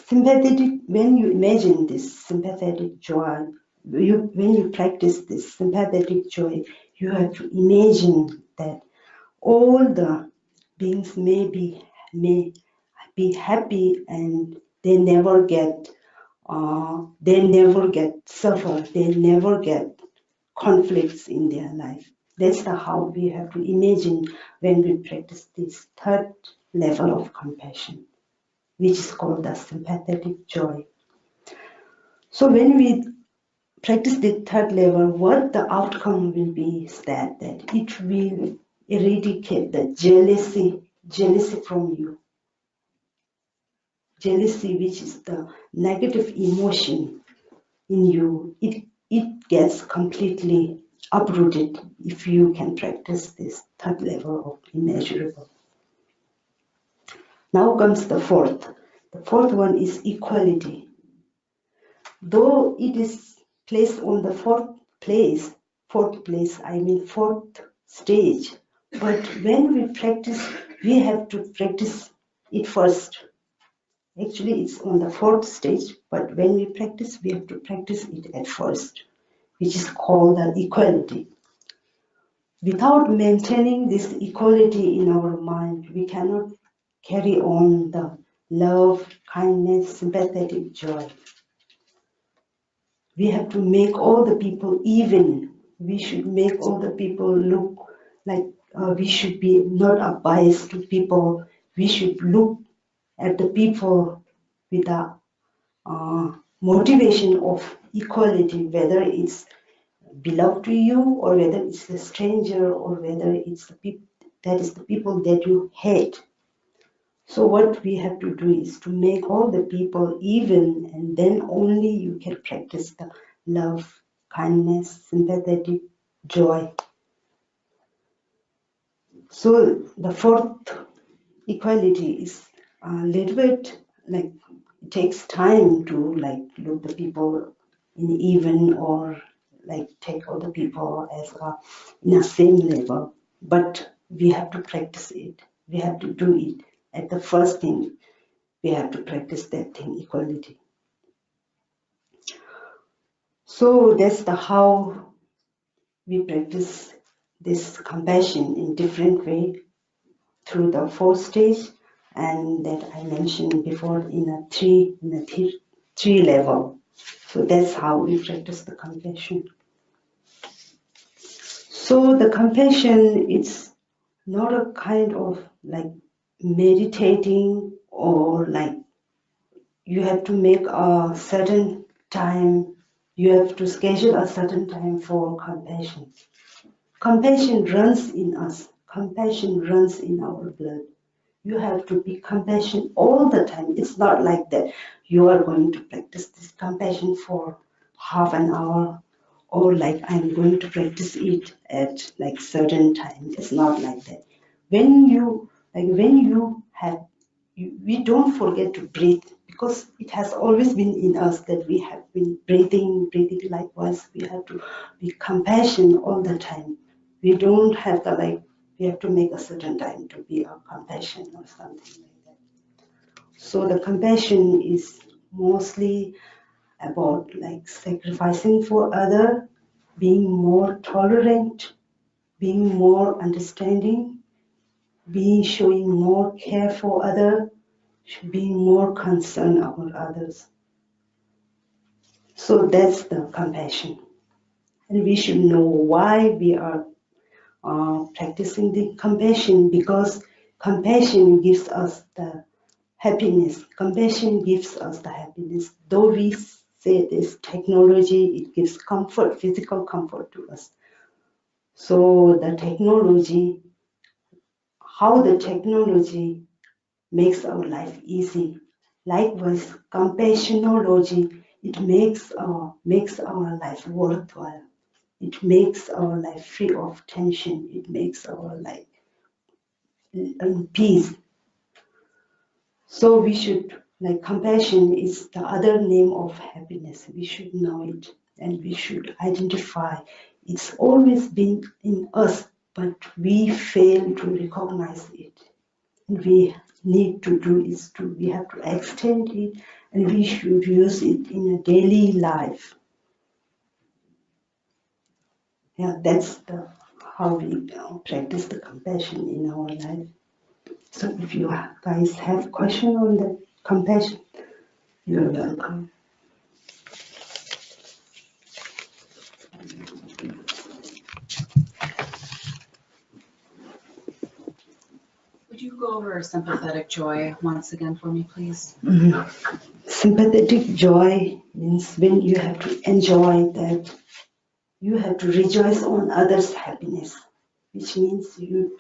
Sympathetic, when you imagine this sympathetic joy, when you practice this sympathetic joy, you have to imagine that all the beings may be happy and they never get suffer, they never get conflicts in their life. That's how we have to imagine when we practice this third level of compassion, which is called the sympathetic joy. So when we practice the third level, what the outcome will be is that it will eradicate the jealousy from you. Jealousy, which is the negative emotion in you, it gets completely uprooted if you can practice this third level of immeasurable. Now comes the fourth. The fourth one is equality. Though it is placed on the fourth stage, but when we practice, we have to practice it first. Actually, it's on the fourth stage, but when we practice, we have to practice it at first, which is called the equality. Without maintaining this equality in our mind, we cannot carry on the love, kindness, sympathetic joy. We have to make all the people even. We should make all the people look like we should be not a bias to people. We should look at the people with a motivation of equality, whether it's belong to you or whether it's a stranger or whether it's the people that you hate. So what we have to do is to make all the people even, and then only you can practice the love, kindness, sympathetic, joy. So the fourth equality is a little bit like it takes time to like look the people in even or like take all the people as in a same level. But we have to practice it. We have to do it. At the first thing, we have to practice that thing, equality. So that's the how we practice this compassion in different way through the 4 stage, and that I mentioned before in a three level. So that's how we practice the compassion. So the compassion, it's not a kind of like meditating or like you have to make a certain time, you have to schedule a certain time for compassion. Compassion runs in us. Compassion runs in our blood. You have to be compassionate all the time. It's not like that you are going to practice this compassion for half an hour or like I'm going to practice it at like certain time. It's not like that. When you we don't forget to breathe because it has always been in us that we have been breathing likewise. We have to be compassionate all the time. We don't have the like we have to make a certain time to be a compassion or something like that. So the compassion is mostly about like sacrificing for other, being more tolerant, being more understanding, being showing more care for other, being more concerned about others. So that's the compassion. And we should know why we are practicing the compassion, because compassion gives us the happiness. Compassion gives us the happiness. Though we say this technology, it gives comfort, physical comfort to us. So the technology, how the technology makes our life easy. Likewise, compassionology, it makes our life worthwhile. It makes our life free of tension. It makes our life in peace. So we should, like compassion is the other name of happiness. We should know it and we should identify. It's always been in us, but we fail to recognize it. And we need to do is we have to extend it and we should use it in a daily life. Yeah, that's how we practice the compassion in our life. So if you guys have question on the compassion, you're welcome. Would you go over sympathetic joy once again for me, please? Mm-hmm. Sympathetic joy means when you have to enjoy that, you have to rejoice on others' happiness, which means it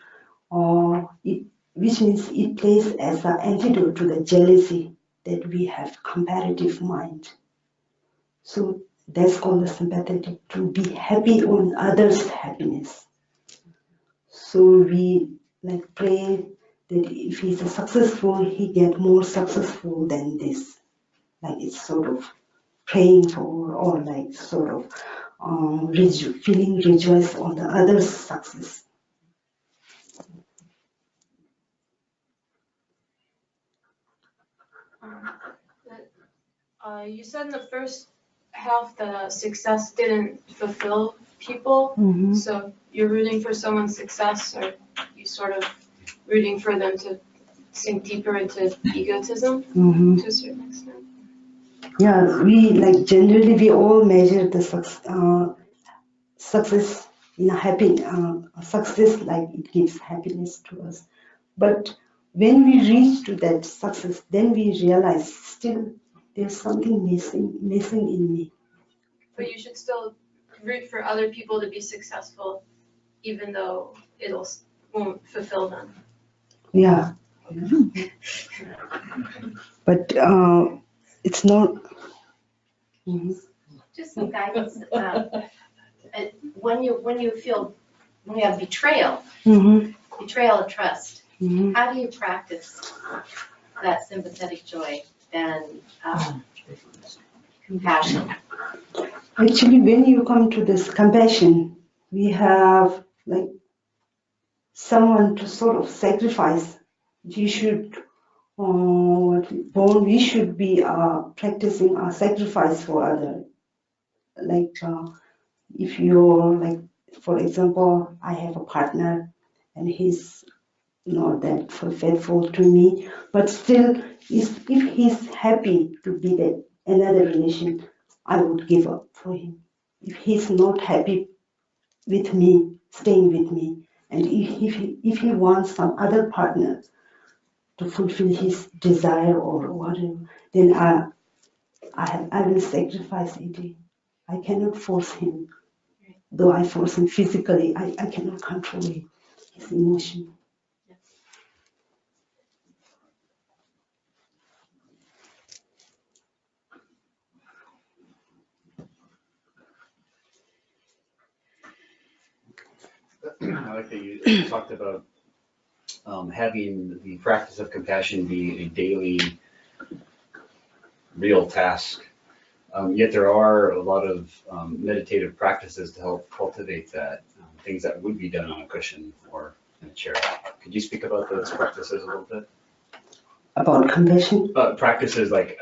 plays as an antidote to the jealousy that we have comparative mind. So that's called the sympathetic, to be happy on others' happiness. So we like pray that if he's successful, he get more successful than this. Like it's sort of praying for or like sort of feeling rejoice on the other's success. You said in the first half that success didn't fulfill people. Mm-hmm. So you're rooting for someone's success, or you sort of rooting for them to sink deeper into egotism Mm-hmm. to a certain extent. Yeah, we like generally we all measure the success in a happy success, like it gives happiness to us. But when we reach to that success, then we realize still there's something missing in me. But you should still root for other people to be successful, even though won't fulfill them. Yeah, But it's not. Mhm. Just some guidance. When you feel, when you have betrayal, betrayal of trust, how do you practice that sympathetic joy and compassion? Actually, when you come to this compassion, we have like someone to sort of sacrifice. You should, we should be practicing our sacrifice for others. Like if you're like, for example, I have a partner and he's not that faithful to me, but still, if he's happy to be that another relation, I would give up for him. If he's not happy with me, staying with me, and if he wants some other partner to fulfill his desire or whatever, then I will sacrifice it. I cannot force him. Though I force him physically, I cannot control his emotion. I like that you talked about having the practice of compassion be a daily, real task. Yet there are a lot of meditative practices to help cultivate that, things that would be done on a cushion or in a chair. Could you speak about those practices a little bit? About compassion? Practices like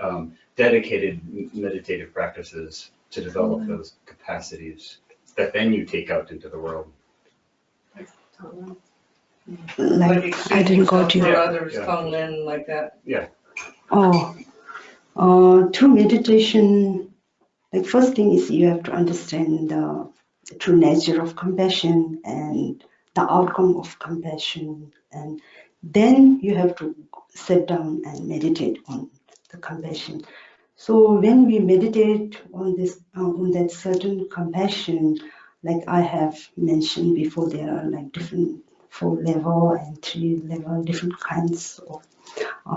dedicated meditative practices to develop those capacities that then you take out into the world. Like I didn't go to for others, Tonglen, like that. Yeah. Through meditation, like first thing is you have to understand the true nature of compassion and the outcome of compassion, and then you have to sit down and meditate on the compassion. So when we meditate on this, on that certain compassion, like I have mentioned before, there are like different 4 level and 3 level, different kinds of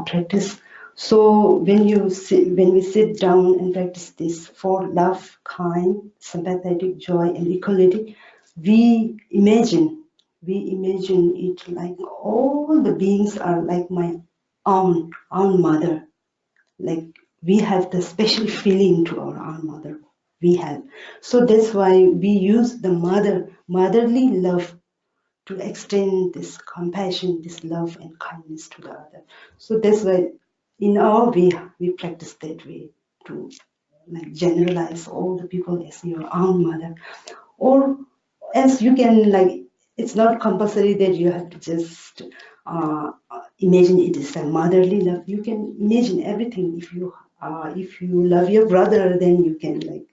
practice. So when we sit down and practice this 4 love, kind, sympathetic, joy, and equality, we imagine it like all the beings are like my own mother. Like we have the special feeling to our own mother. We have. So that's why we use the motherly love to extend this compassion, this love and kindness to the other. So that's why in our way, we practice that way to like generalize all the people as your own mother. Or as you can like, it's not compulsory that you have to just imagine it is a motherly love. You can imagine everything. If you love your brother, then you can like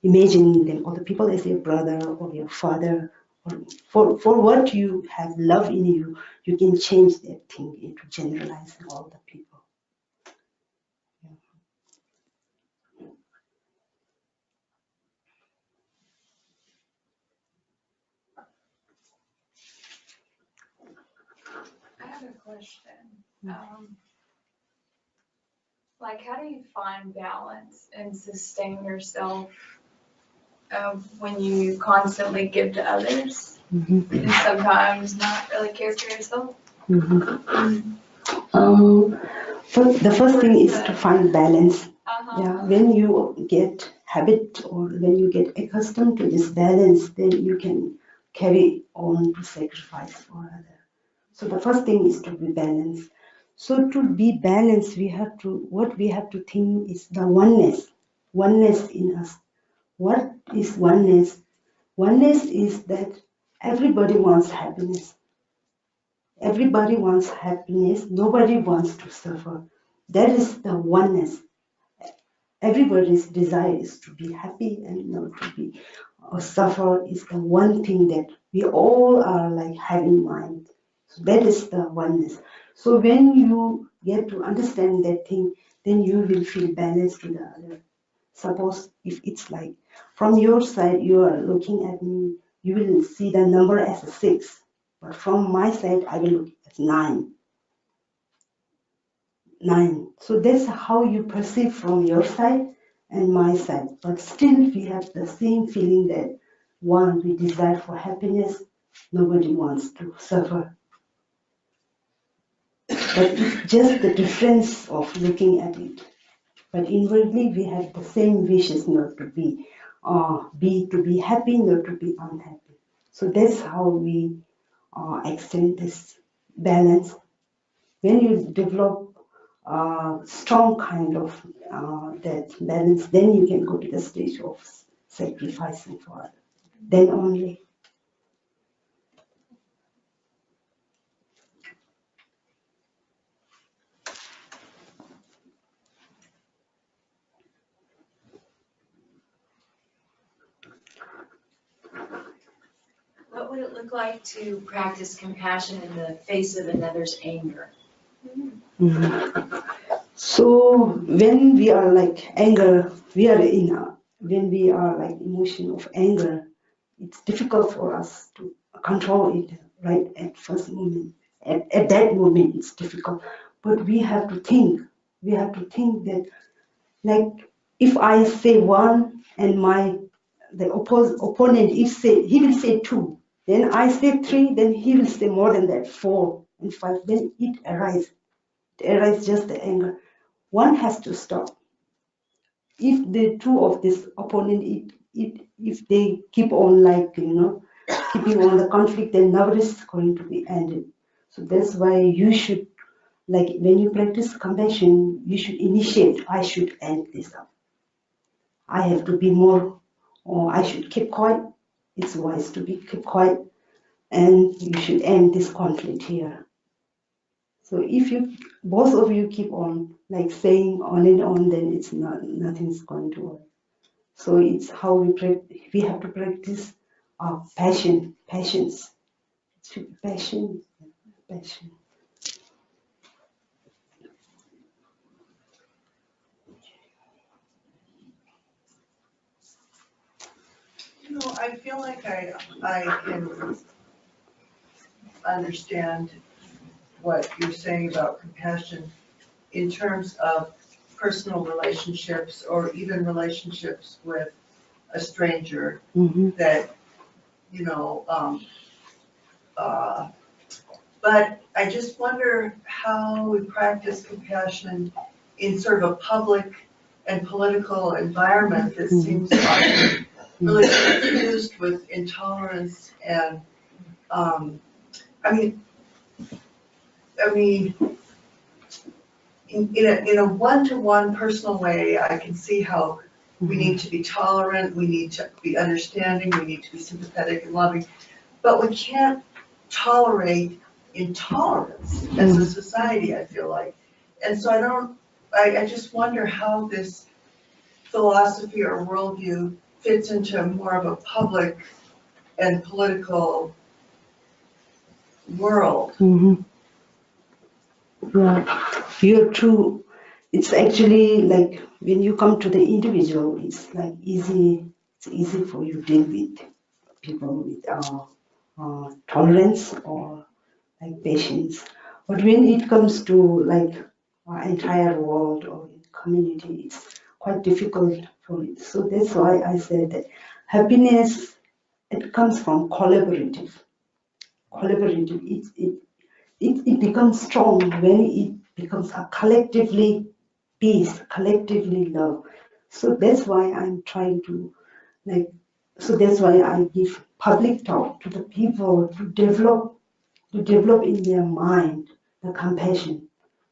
imagine them or the people as your brother or your father. Or for what you have love in you, you can change that thing into generalizing all the people. I have a question. Like, how do you find balance and sustain yourself when you constantly give to others and sometimes not really care for yourself? The first thing is to find balance. Yeah, when you get habit or when you get accustomed to this balance, then you can carry on to sacrifice for others. So the first thing is to be balanced. So to be balanced, what we have to think is the oneness in us. What is oneness? Oneness is that everybody wants happiness. Everybody wants happiness. Nobody wants to suffer. That is the oneness. Everybody's desire is to be happy and not to be or suffer is the one thing that we all are like have in mind. So that is the oneness. So when you get to understand that thing, then you will feel balanced to the other. Suppose if it's like from your side you are looking at me, you will see the number as a 6. But from my side, I will look at 9. 9. So that's how you perceive from your side and my side. But still, we have the same feeling that one, we desire for happiness. Nobody wants to suffer. But it's just the difference of looking at it. But inwardly, we have the same wishes not to be happy, not to be unhappy. So that's how we extend this balance. When you develop a strong kind of that balance, then you can go to the stage of sacrificing for others. Then only. What would it look like to practice compassion in the face of another's anger? Mm-hmm. So when we are like anger, when we are like emotion of anger, it's difficult for us to control it right at first moment. At that moment, it's difficult. But we have to think. We have to think that, like, if I say 1 and the opponent he will say 2, then I say 3, then he will say more than that, 4 and 5. Then it arises. It arises just the anger. One has to stop. If the two of this opponent, if they keep on keeping on the conflict, then never is going to be ended. So that's why you should, like when you practice compassion, you should initiate, I should end this up. I have to be more, or I should keep quiet. It's wise to keep quiet, and you should end this conflict here. So if both of you keep on like saying on and on, then it's nothing's going to work. So it's how we have to practice patience. It should be passion. I feel like I can understand what you're saying about compassion in terms of personal relationships or even relationships with a stranger that, but I just wonder how we practice compassion in sort of a public and political environment that seems often really confused with intolerance and, in a one-to-one personal way, I can see how we need to be tolerant, we need to be understanding, we need to be sympathetic and loving, but we can't tolerate intolerance as a society, I feel like. And so I just wonder how this philosophy or worldview fits into more of a public and political world. Yeah, you're true. It's actually like when you come to the individual, it's like easy. It's easy for you to deal with people with tolerance or like patience. But when it comes to like our entire world or community, it's quite difficult for it. So that's why I said that happiness, it comes from collaborative. It becomes strong when it becomes a collectively peace, collectively love. So that's why I'm trying to that's why I give public talk to the people to develop in their mind the compassion.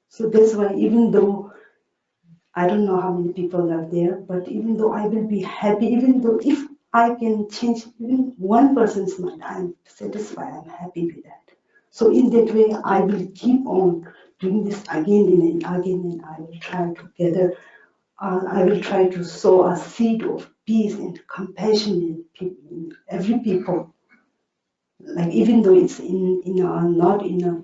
So that's why even though I don't know how many people are there, but even though I will be happy, even though if I can change even one person's mind, I'm satisfied, I'm happy with that. So in that way, I will keep on doing this again and again, and I will try to gather, I will try to sow a seed of peace and compassion in every people. Like even though it's not in a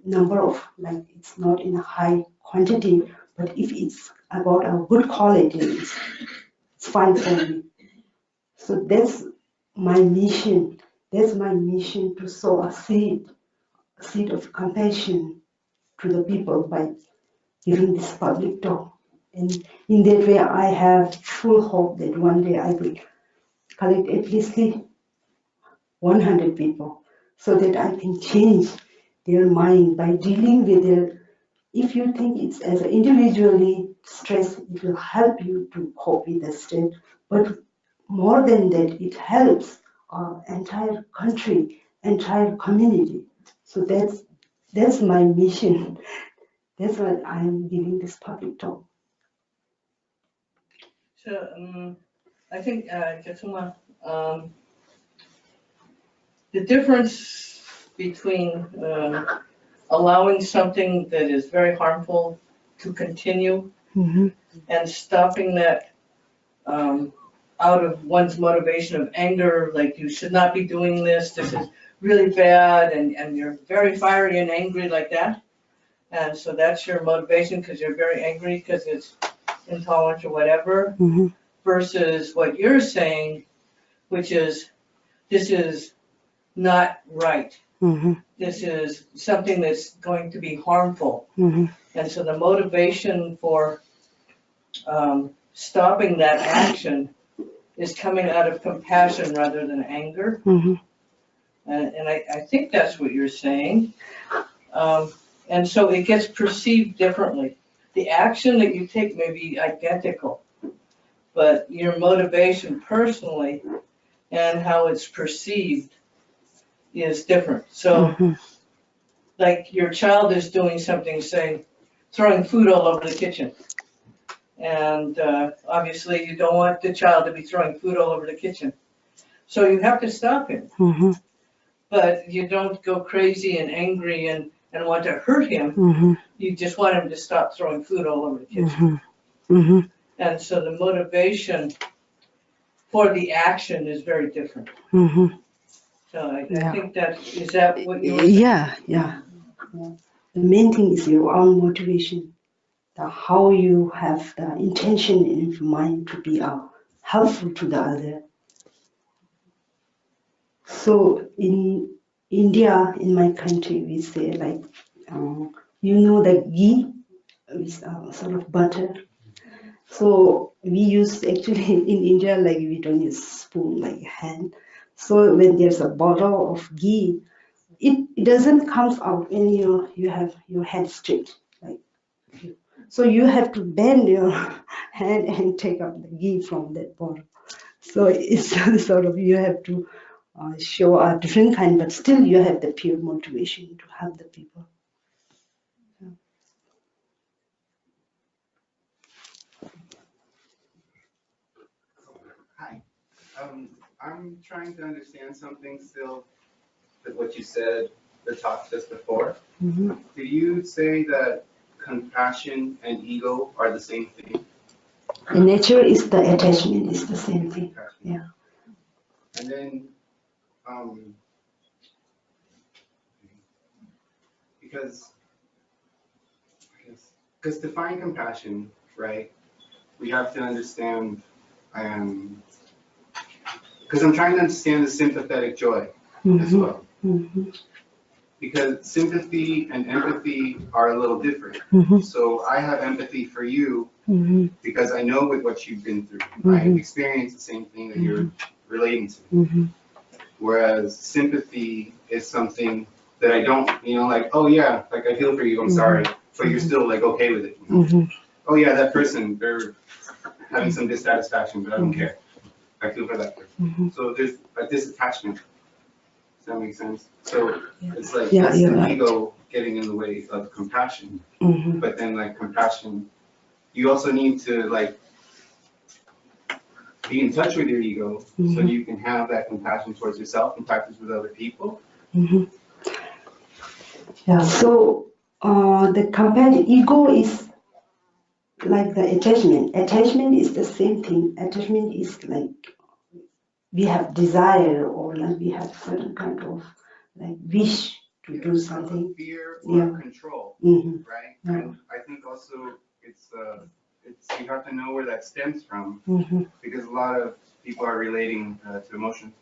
number of, like it's not in a high quantity, but if it's about a good quality, it's fine for me. So that's my mission. That's my mission, to sow a seed of compassion to the people by giving this public talk. And in that way, I have full hope that one day I will collect at least 100 people so that I can change their mind by dealing with their. If you think it's as individually stress, it will help you to cope with the stress. But more than that, it helps our entire country, entire community. So that's my mission. That's why I am giving this public talk. So I think, Jetsunma, the difference between allowing something that is very harmful to continue and stopping that out of one's motivation of anger, like you should not be doing this, this is really bad, and you're very fiery and angry like that. And so that's your motivation because you're very angry because it's intolerant or whatever, versus what you're saying, which is, this is not right. This is something that's going to be harmful. And so the motivation for stopping that action is coming out of compassion rather than anger. And I think that's what you're saying. And so it gets perceived differently. The action that you take may be identical, but your motivation personally and how it's perceived is different. So like your child is doing something, say, throwing food all over the kitchen. And obviously you don't want the child to be throwing food all over the kitchen. So you have to stop him. But you don't go crazy and angry and want to hurt him. You just want him to stop throwing food all over the kitchen. And so the motivation for the action is very different. So I think is that what you were saying? Yeah. The main thing is your own motivation, how you have the intention in your mind to be helpful to the other. So in India, in my country, we say like, the ghee is sort of butter. So we use actually in India, like we don't use spoon, like hand. So when there's a bottle of ghee, it doesn't come out when you have your hand straight. So you have to bend your hand and take out the ghee from that bottle. So it's sort of, you have to show a different kind, but still you have the pure motivation to help the people. Hi. I'm trying to understand something still with what you said, the talk just before. Do you say that compassion and ego are the same thing? In nature, is the attachment is the same thing. Yeah. And then, because to find compassion, right, we have to understand, because I'm trying to understand the sympathetic joy as well. Because sympathy and empathy are a little different. So I have empathy for you because I know with what you've been through. I've experienced the same thing that you're relating to. Whereas sympathy is something that I don't, like, oh yeah, like I feel for you, I'm sorry, but you're still like okay with it. Oh yeah, that person, they're having some dissatisfaction, but I don't care. I feel for that person. So there's a disattachment. Does that make sense? So it's like that's the ego getting in the way of compassion. But then like compassion, you also need to like be in touch with your ego so you can have that compassion towards yourself and practice with other people. Yeah, so the compassion, ego is like the attachment. Attachment is the same thing. Attachment is like we have desire or like we have certain kind of like wish to do something. Fear or control, right? And I think also it's you have to know where that stems from because a lot of people are relating to emotions.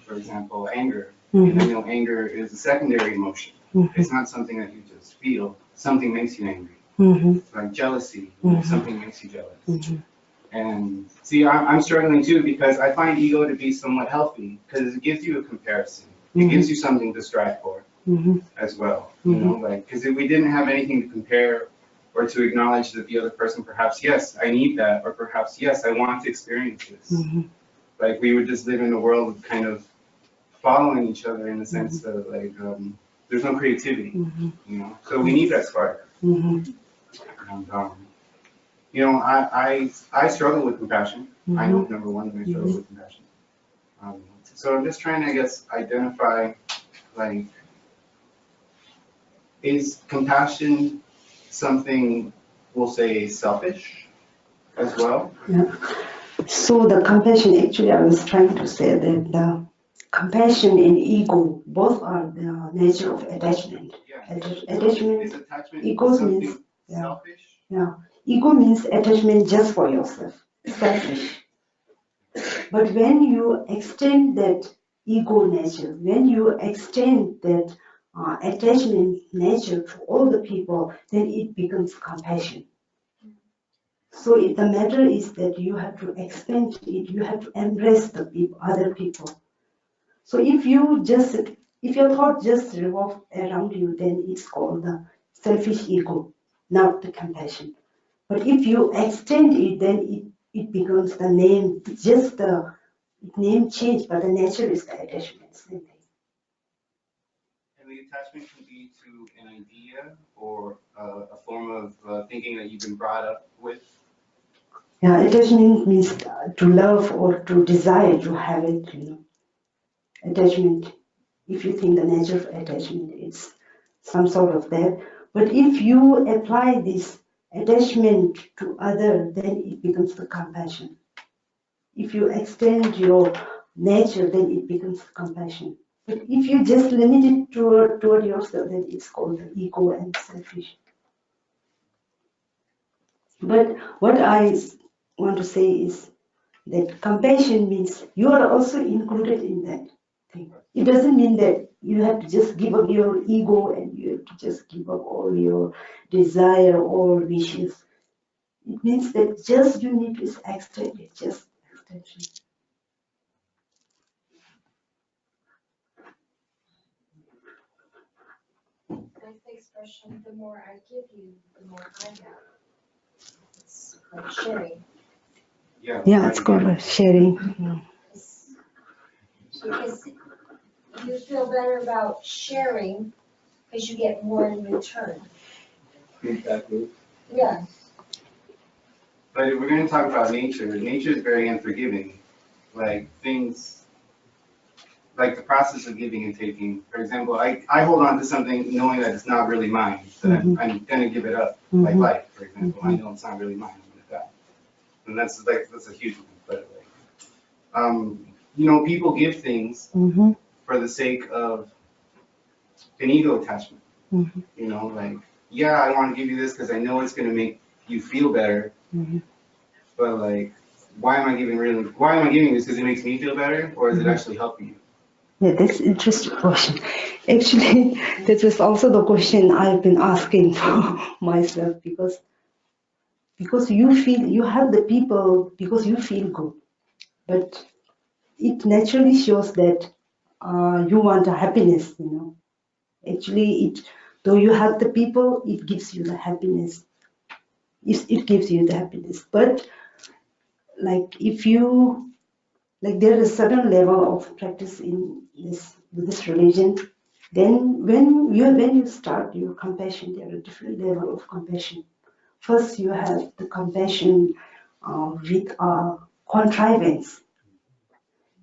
for example, anger. And I know anger is a secondary emotion. It's not something that you just feel. Something makes you angry. Like jealousy, something makes you jealous. And see, I'm struggling too because I find ego to be somewhat healthy because it gives you a comparison. It gives you something to strive for as well. You know, like, because if we didn't have anything to compare or to acknowledge that the other person, perhaps, yes, I need that, or perhaps, yes, I want to experience this. Like, we would just live in a world of kind of following each other in the sense that, like, there's no creativity, you know? So we need that spark. And, you know, I struggle with compassion. I know, number one, that I struggle with compassion. So I'm just trying to, I guess, identify, like, is compassion something, we'll say, selfish as well? Yeah. So the compassion, actually, I was trying to say that the compassion and ego both are the nature of attachment. Attachment, ego means selfish. Yeah, ego means attachment just for yourself, selfish. But when you extend that ego nature, when you extend that attachment nature to all the people, then it becomes compassion. So the matter is that you have to expand it, you have to embrace the people, other people. So if your thought just revolves around you, then it's called the selfish ego, not the compassion. But if you extend it, then it becomes the name, just the name change, but the nature is the attachment. Same thing. And the attachment can be to an idea or a form of thinking that you've been brought up with. Yeah, attachment means to love or to desire to have it, you know. Attachment, if you think the nature of attachment, it's some sort of that. But if you apply this attachment to other, then it becomes the compassion. If you extend your nature, then it becomes compassion. But if you just limit it toward yourself, then it's called the ego and selfish. But what I want to say is that compassion means you are also included in that thing. It doesn't mean that you have to just give up your ego and you have to just give up all your desire or wishes. It means that just you need to extend it, just extension. That's the expression, the more I give you, the more I have. It's like sharing. Yeah, it's called sharing. Because you feel better about sharing because you get more in return. Feedback loop. Yeah. But if we're going to talk about nature, nature is very unforgiving. Like things, like the process of giving and taking. For example, I hold on to something knowing that it's not really mine, that I'm going to give it up. Like life, for example. I know it's not really mine, I'm going to die. And that's a huge one. But you know, people give things for the sake of an ego attachment. You know, like, yeah, I want to give you this because I know it's going to make you feel better. But like, why am I giving this? Because it makes me feel better, or is it actually helping you? Yeah, that's an interesting question. Actually, that was also the question I've been asking for myself because you have the people because you feel good, but it naturally shows that you want a happiness, you know. Actually, though you have the people, it gives you the happiness. It gives you the happiness. But like there is a certain level of practice in this religion. Then when you start your compassion, there are different level of compassion. First, you have the compassion with contrivance.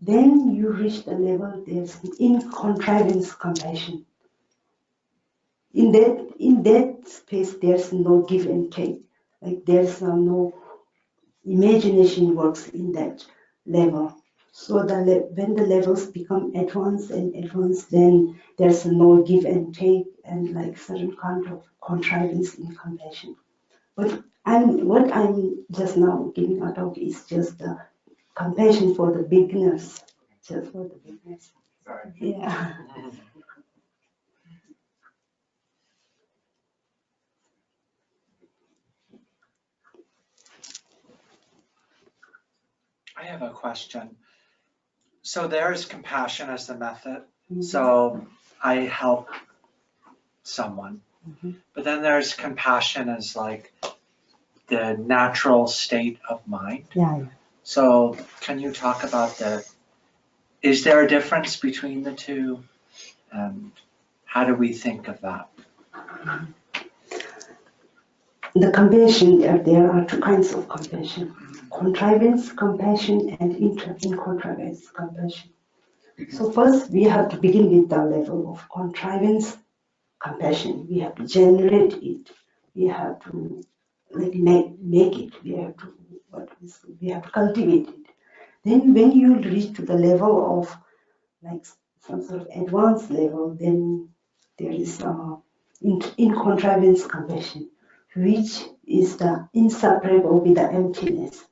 Then you reach the level there's incontrivance compassion. In that space, there's no give and take. Like there's no imagination works in that level. So when the levels become advanced and advanced, then there's no give and take and like certain kind of contrivance in compassion. But what I'm just now giving a talk is just the compassion for the beginners. just for the beginners. Sorry. Yeah. I have a question. So there's compassion as the method. So I help someone. But then there's compassion as like the natural state of mind. Yeah. So can you talk about is there a difference between the two? And how do we think of that? The compassion, there are two kinds of compassion. Contrivance compassion and incontrivance compassion. So first we have to begin with the level of contrivance compassion. We have to generate it. We have to like make it. We have to cultivate it. Then when you reach to the level of like some sort of advanced level, then there is incontrivance compassion, which is the inseparable with the emptiness,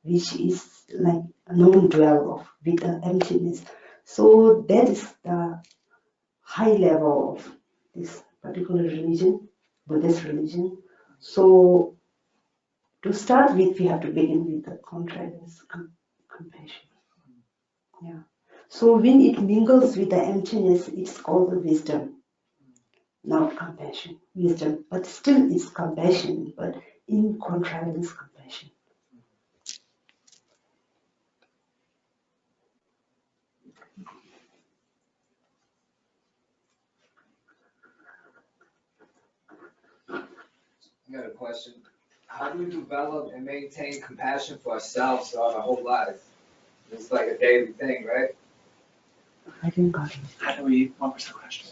which is like a non-dwell with the emptiness. So that is the high level of this particular religion, Buddhist religion. So to start with, we have to begin with the contrivance compassion. Yeah. So when it mingles with the emptiness, it's called the wisdom, not compassion. Wisdom, but still it's compassion, but in contrivance compassion. I got a question. How do we develop and maintain compassion for ourselves throughout our whole life? It's like a daily thing, right? I didn't got it. What was the question?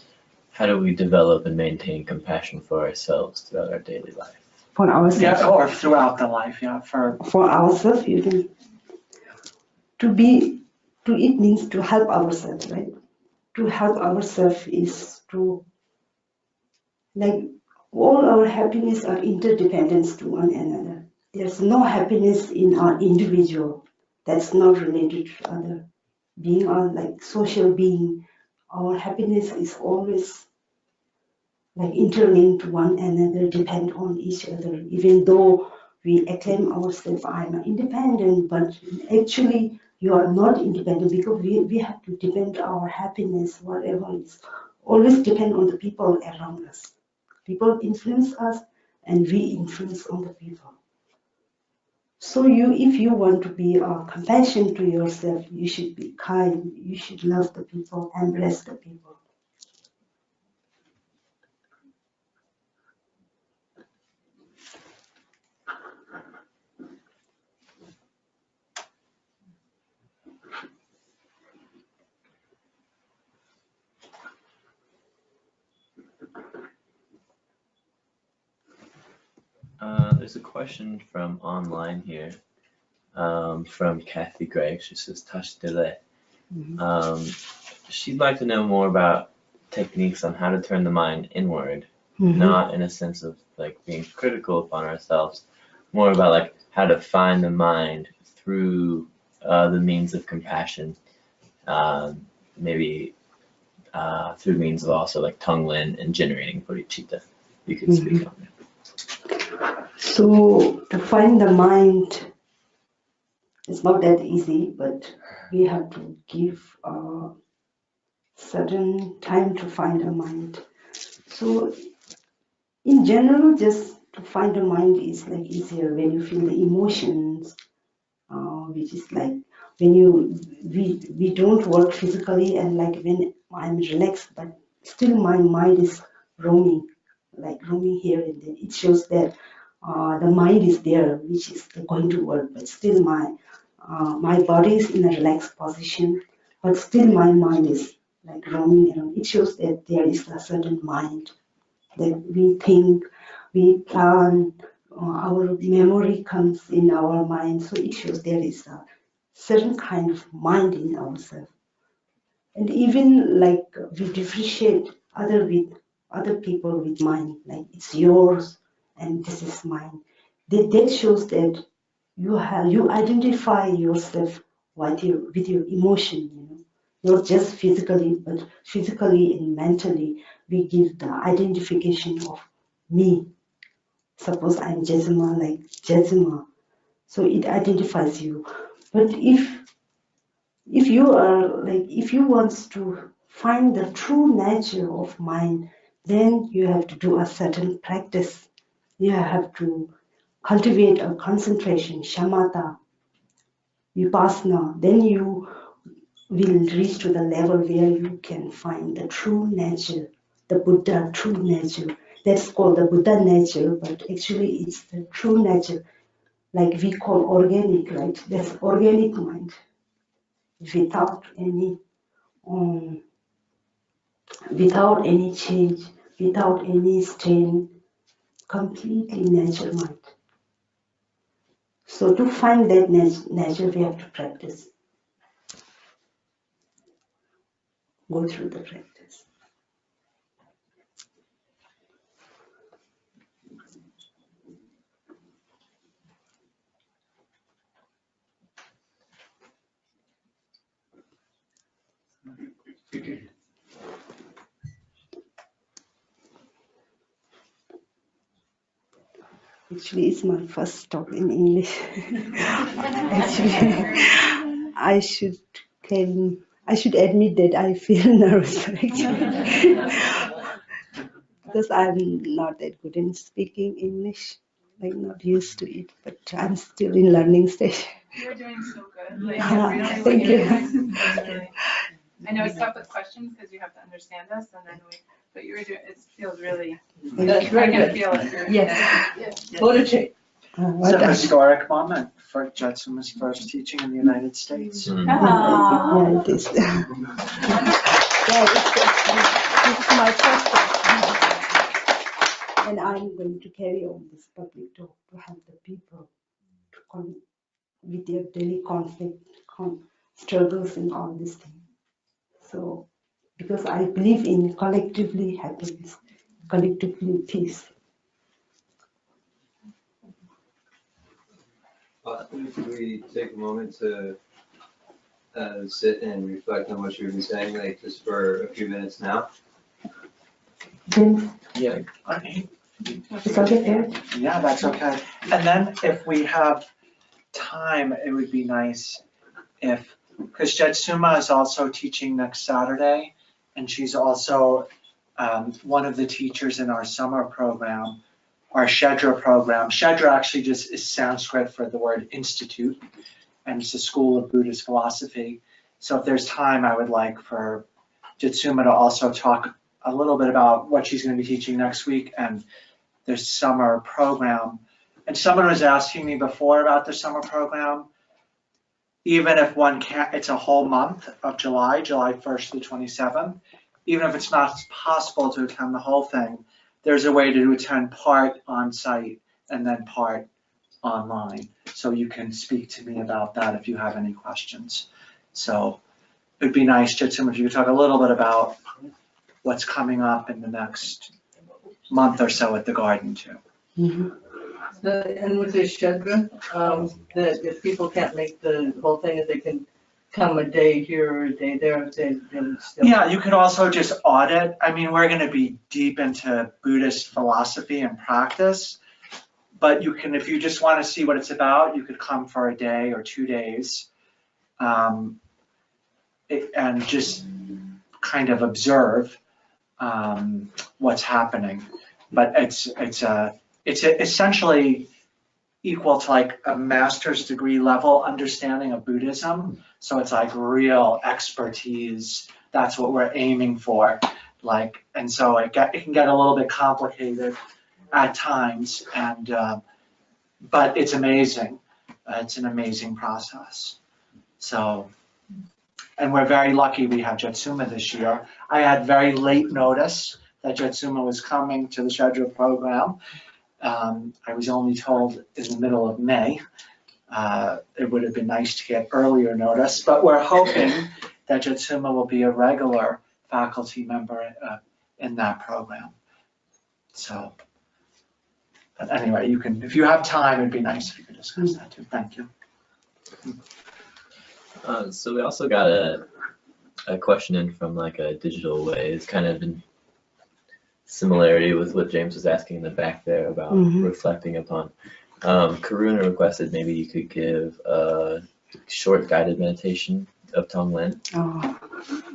How do we develop and maintain compassion for ourselves throughout our daily life? For ourselves. Yeah, or throughout the life, yeah. For ourselves, you can it means to help ourselves, right? To help ourselves is to like all our happiness are interdependence to one another. There's no happiness in our individual that's not related to other. Being a like social being, our happiness is always like interlinked to one another, depend on each other. Even though we acclaim ourselves, I'm independent, but actually you are not independent because we have to depend our happiness, whatever is always depend on the people around us. People influence us and we influence on the people. So if you want to be compassionate to yourself, you should be kind, you should love the people, embrace the people. There's a question from online here, from Kathy Gregg. She says, Tash Dele. She'd like to know more about techniques on how to turn the mind inward, not in a sense of like being critical upon ourselves, more about like how to find the mind through the means of compassion, maybe through means of also like Tonglen and generating bodhicitta. You could speak on that. So to find the mind, it's not that easy, but we have to give a certain time to find the mind. So in general, just to find the mind is like easier when you feel the emotions, which is like when we don't work physically and like when I'm relaxed, but still my mind is roaming here and there. It shows that the mind is there, which is going to work, but still my body is in a relaxed position, but still my mind is like roaming around. It shows that there is a certain mind that we think, we plan, our memory comes in our mind. So it shows there is a certain kind of mind in ourselves. And even like we differentiate other people with mind, like it's yours and this is mine. That shows that you identify yourself with your emotion, not just physically, but physically and mentally. We give the identification of me. Suppose I'm Jetsunma, like Jetsunma, so it identifies you. But if you are like, if you want to find the true nature of mind, then you have to do a certain practice. You have to cultivate a concentration, shamatha, vipassana. Then you will reach to the level where you can find the true nature, the Buddha true nature. That's called the Buddha nature, but actually it's the true nature, like we call organic, right? That's organic mind, without any change, without any strain, completely natural mind. So to find that nature, we have to practice. Go through the practice. Actually, it's my first talk in English. Actually, I should admit that I feel nervous actually, because I'm not that good in speaking English. Like not used to it, but I'm still in learning stage. You're doing so good. Like, Thank you. I know it's tough with questions because you have to understand us, and then but you're doing. It feels really. That's very I can good. feel it. Yes. Bodhicitta. It's a historic moment for Jetsunma's first teaching in the United States. Yeah, it is. Yeah, this is my first talk. And I'm going to carry on this public talk to help the people to with their daily conflict, struggles and all these things. So, because I believe in collectively happiness, collectively peace. Could we take a moment to sit and reflect on what you've been saying, like just for a few minutes now? Yeah. It's okay. Yeah, that's okay. And then if we have time, it would be nice if, because Jetsunma is also teaching next Saturday, and she's also one of the teachers in our summer program, our Shedra program. Shedra actually just is Sanskrit for the word institute, and it's a school of Buddhist philosophy. So if there's time, I would like for Jetsunma to also talk a little bit about what she's going to be teaching next week and their summer program. And someone was asking me before about the summer program. Even if one can't, it's a whole month of July 1st to the 27th. Even if it's not possible to attend the whole thing, there's a way to attend part on site and then part online. So you can speak to me about that if you have any questions. So it'd be nice, Jetsunma, if you could talk a little bit about what's coming up in the next month or so at the garden too. Mm-hmm. And with the Shedra, that if people can't make the whole thing, that they can come a day here or a day there, if they still. Yeah, you could also just audit. I mean, we're going to be deep into Buddhist philosophy and practice, but you can, if you just want to see what it's about, you could come for a day or 2 days, and just kind of observe what's happening. But it's essentially equal to like a master's degree level understanding of Buddhism. So it's like real expertise. That's what we're aiming for. Like, and so it can get a little bit complicated at times, and but it's amazing. It's an amazing process. So, and we're very lucky we have Jetsunma this year. I had very late notice that Jetsunma was coming to the Shedra program. I was only told in the middle of May. It would have been nice to get earlier notice, but we're hoping that Jetsunma will be a regular faculty member in that program. So, but anyway, you can, if you have time, it'd be nice if you could discuss that too. Thank you. So we also got a question in from like a digital way. It's kind of in similarity with what James was asking in the back there about reflecting upon. Karuna requested maybe you could give a short guided meditation of Tonglen.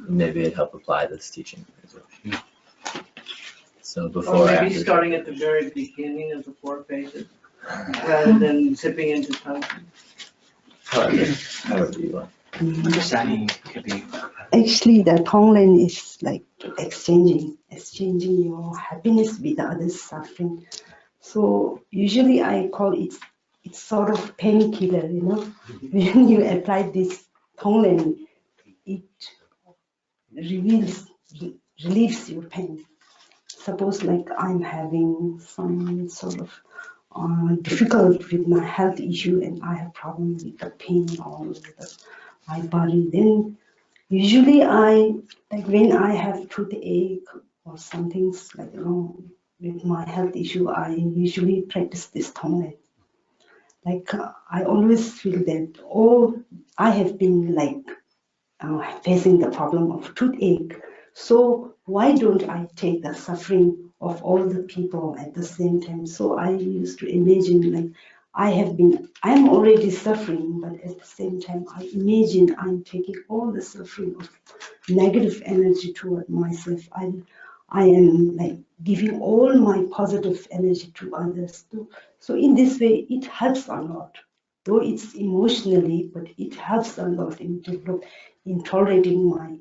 Maybe it'd help apply this teaching as well. So before, Or maybe after. starting at the very beginning of the 4 phases, rather than zipping into time. However you want. Understanding could be. Actually, the Tonglen is like exchanging your happiness with others' suffering. So usually I call it's sort of painkiller, you know. When you apply this Tonglen, it relieves your pain. Suppose like I'm having some sort of difficult with my health issue and I have problems with the pain all over my body, then usually when I have toothache or something like with my health issue, I usually practice this Tonglen. Like I always feel that I have been like facing the problem of toothache. So why don't I take the suffering of all the people at the same time? So I used to imagine like I'm already suffering, but at the same time, I imagine I'm taking all the suffering of negative energy toward myself. I am like giving all my positive energy to others too. So in this way, it helps a lot. Though it's emotionally, but it helps a lot in tolerating my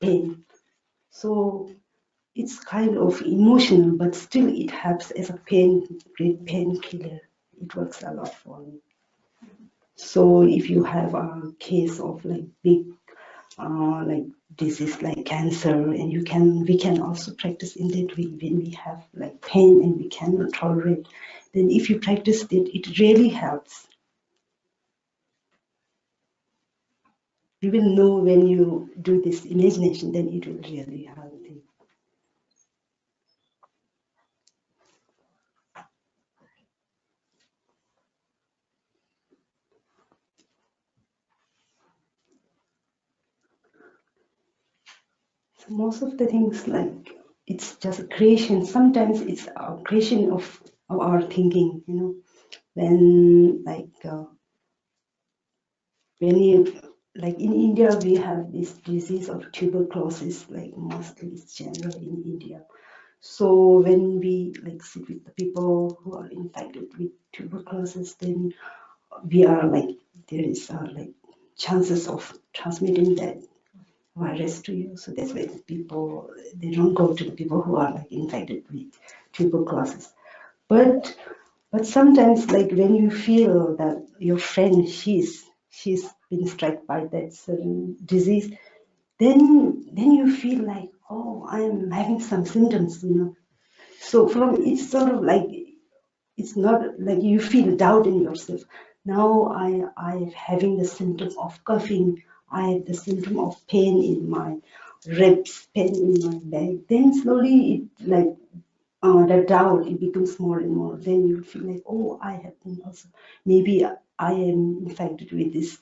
pain. So it's kind of emotional, but still it helps as a great painkiller. It works a lot for me. So if you have a case of like big like disease like cancer, and we can also practice in that way when we have like pain and we cannot tolerate. Then if you practice it really helps. You will know when you do this imagination, then it will really help you. So most of the things like it's just a creation. Sometimes it's a creation of our thinking, you know. When you like in India, we have this disease of tuberculosis, like mostly it's general in India. So when we like sit with the people who are infected with tuberculosis, then we are like there is like chances of transmitting that virus to you. So that's why people they don't go to the people who are like infected with tuberculosis. But sometimes like when you feel that your friend she's been struck by that certain disease, then you feel like, oh, I'm having some symptoms, you know. So from it's sort of like it's not like you feel doubt in yourself. Now I'm having the symptom of coughing. I have the symptom of pain in my ribs, pain in my back. Then slowly it like the doubt it becomes more and more. Then you feel like, oh, I have been also maybe I am infected with this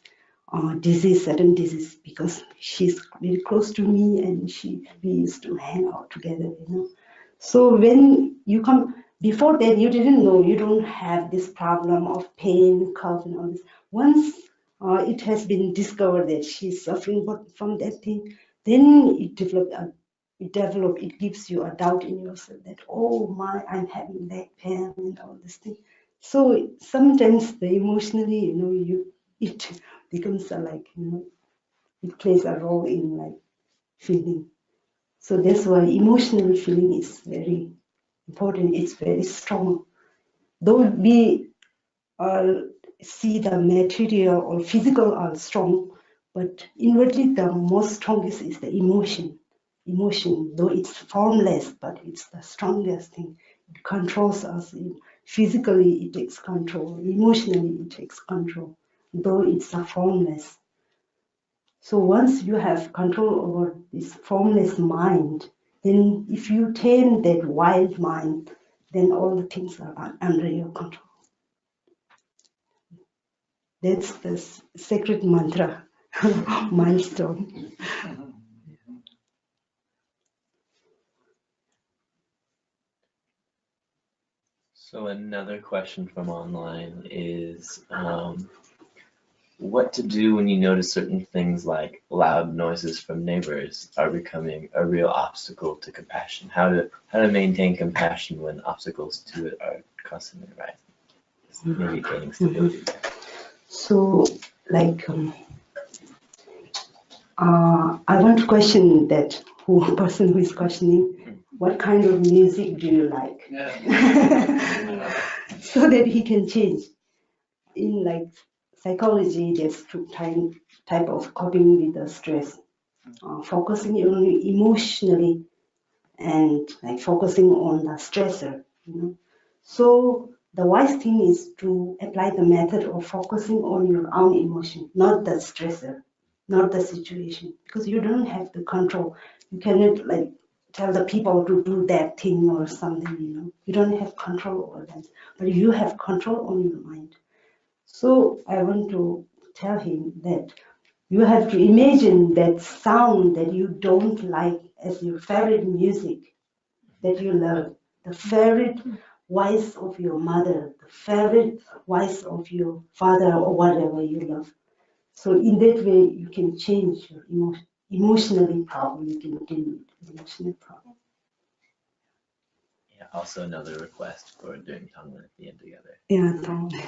disease, certain disease, because she's very close to me and we used to hang out together, you know. So when you come, before that you didn't know, you don't have this problem of pain, cough and all this. Once it has been discovered that she's suffering from that thing, then it it gives you a doubt in yourself that, oh my, I'm having back pain and all this thing. So sometimes the emotionally, you know, it becomes like, you know, it plays a role in like feeling. So that's why emotional feeling is very important. It's very strong. Though we see the material or physical are strong, but inwardly the most strongest is the emotion. Emotion, though it's formless, but it's the strongest thing. It controls us. Physically, it takes control. Emotionally, it takes control, though it's a formless. So once you have control over this formless mind, then if you tame that wild mind, then all the things are under your control. That's the sacred mantra, milestone. So another question from online is what to do when you notice certain things like loud noises from neighbors are becoming a real obstacle to compassion? How to maintain compassion when obstacles to it are constantly rising? Maybe gaining stability. So, like, I want to question that person who is questioning, what kind of music do you like? So that he can change. In like psychology, there's two type of coping with the stress. Focusing on emotionally and like focusing on the stressor, you know. So the wise thing is to apply the method of focusing on your own emotion, not the stressor, not the situation, because you don't have the control. You cannot like tell the people to do that thing or something, you know. You don't have control over that, but you have control on your mind. So I want to tell him that you have to imagine that sound that you don't like as your favorite music that you love, the favorite voice of your mother, the favorite voice of your father or whatever you love. So in that way, you can change your emotionally problem. You can deal with emotional problem. Yeah, also another request for doing Tonglen at the end together. Yeah, Tonglen.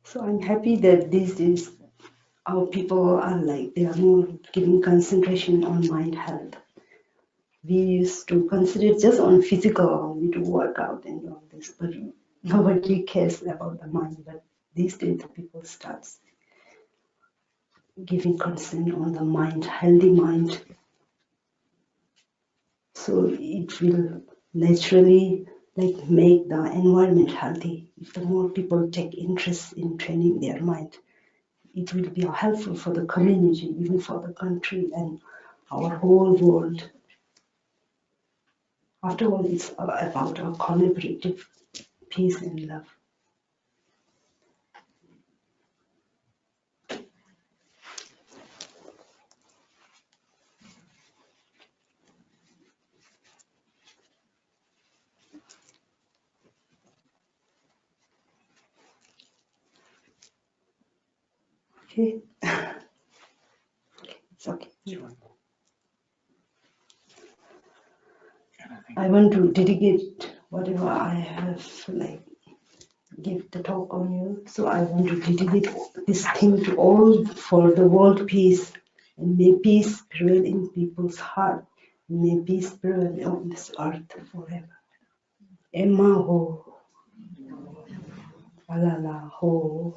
So I'm happy that these days our people are like, they are more giving concentration on mind health. We used to consider just on physical, we do workout and all this, but nobody cares about the mind. But these days people start giving concern on the mind, healthy mind. So it will naturally like make the environment healthy. If the more people take interest in training their mind, it will be helpful for the community, even for the country and our whole world. After all, it's about a collaborative peace and love. Okay. It's okay. I want to dedicate whatever I have, like, give the talk on you. So I want to dedicate this thing to all for the world peace. And may peace prevail in people's heart. May peace prevail on this earth forever. Emma ho. Alala ho.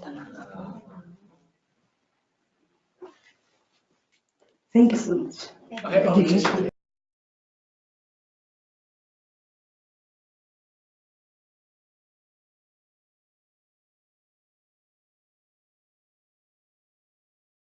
Thank you so much. Thank you.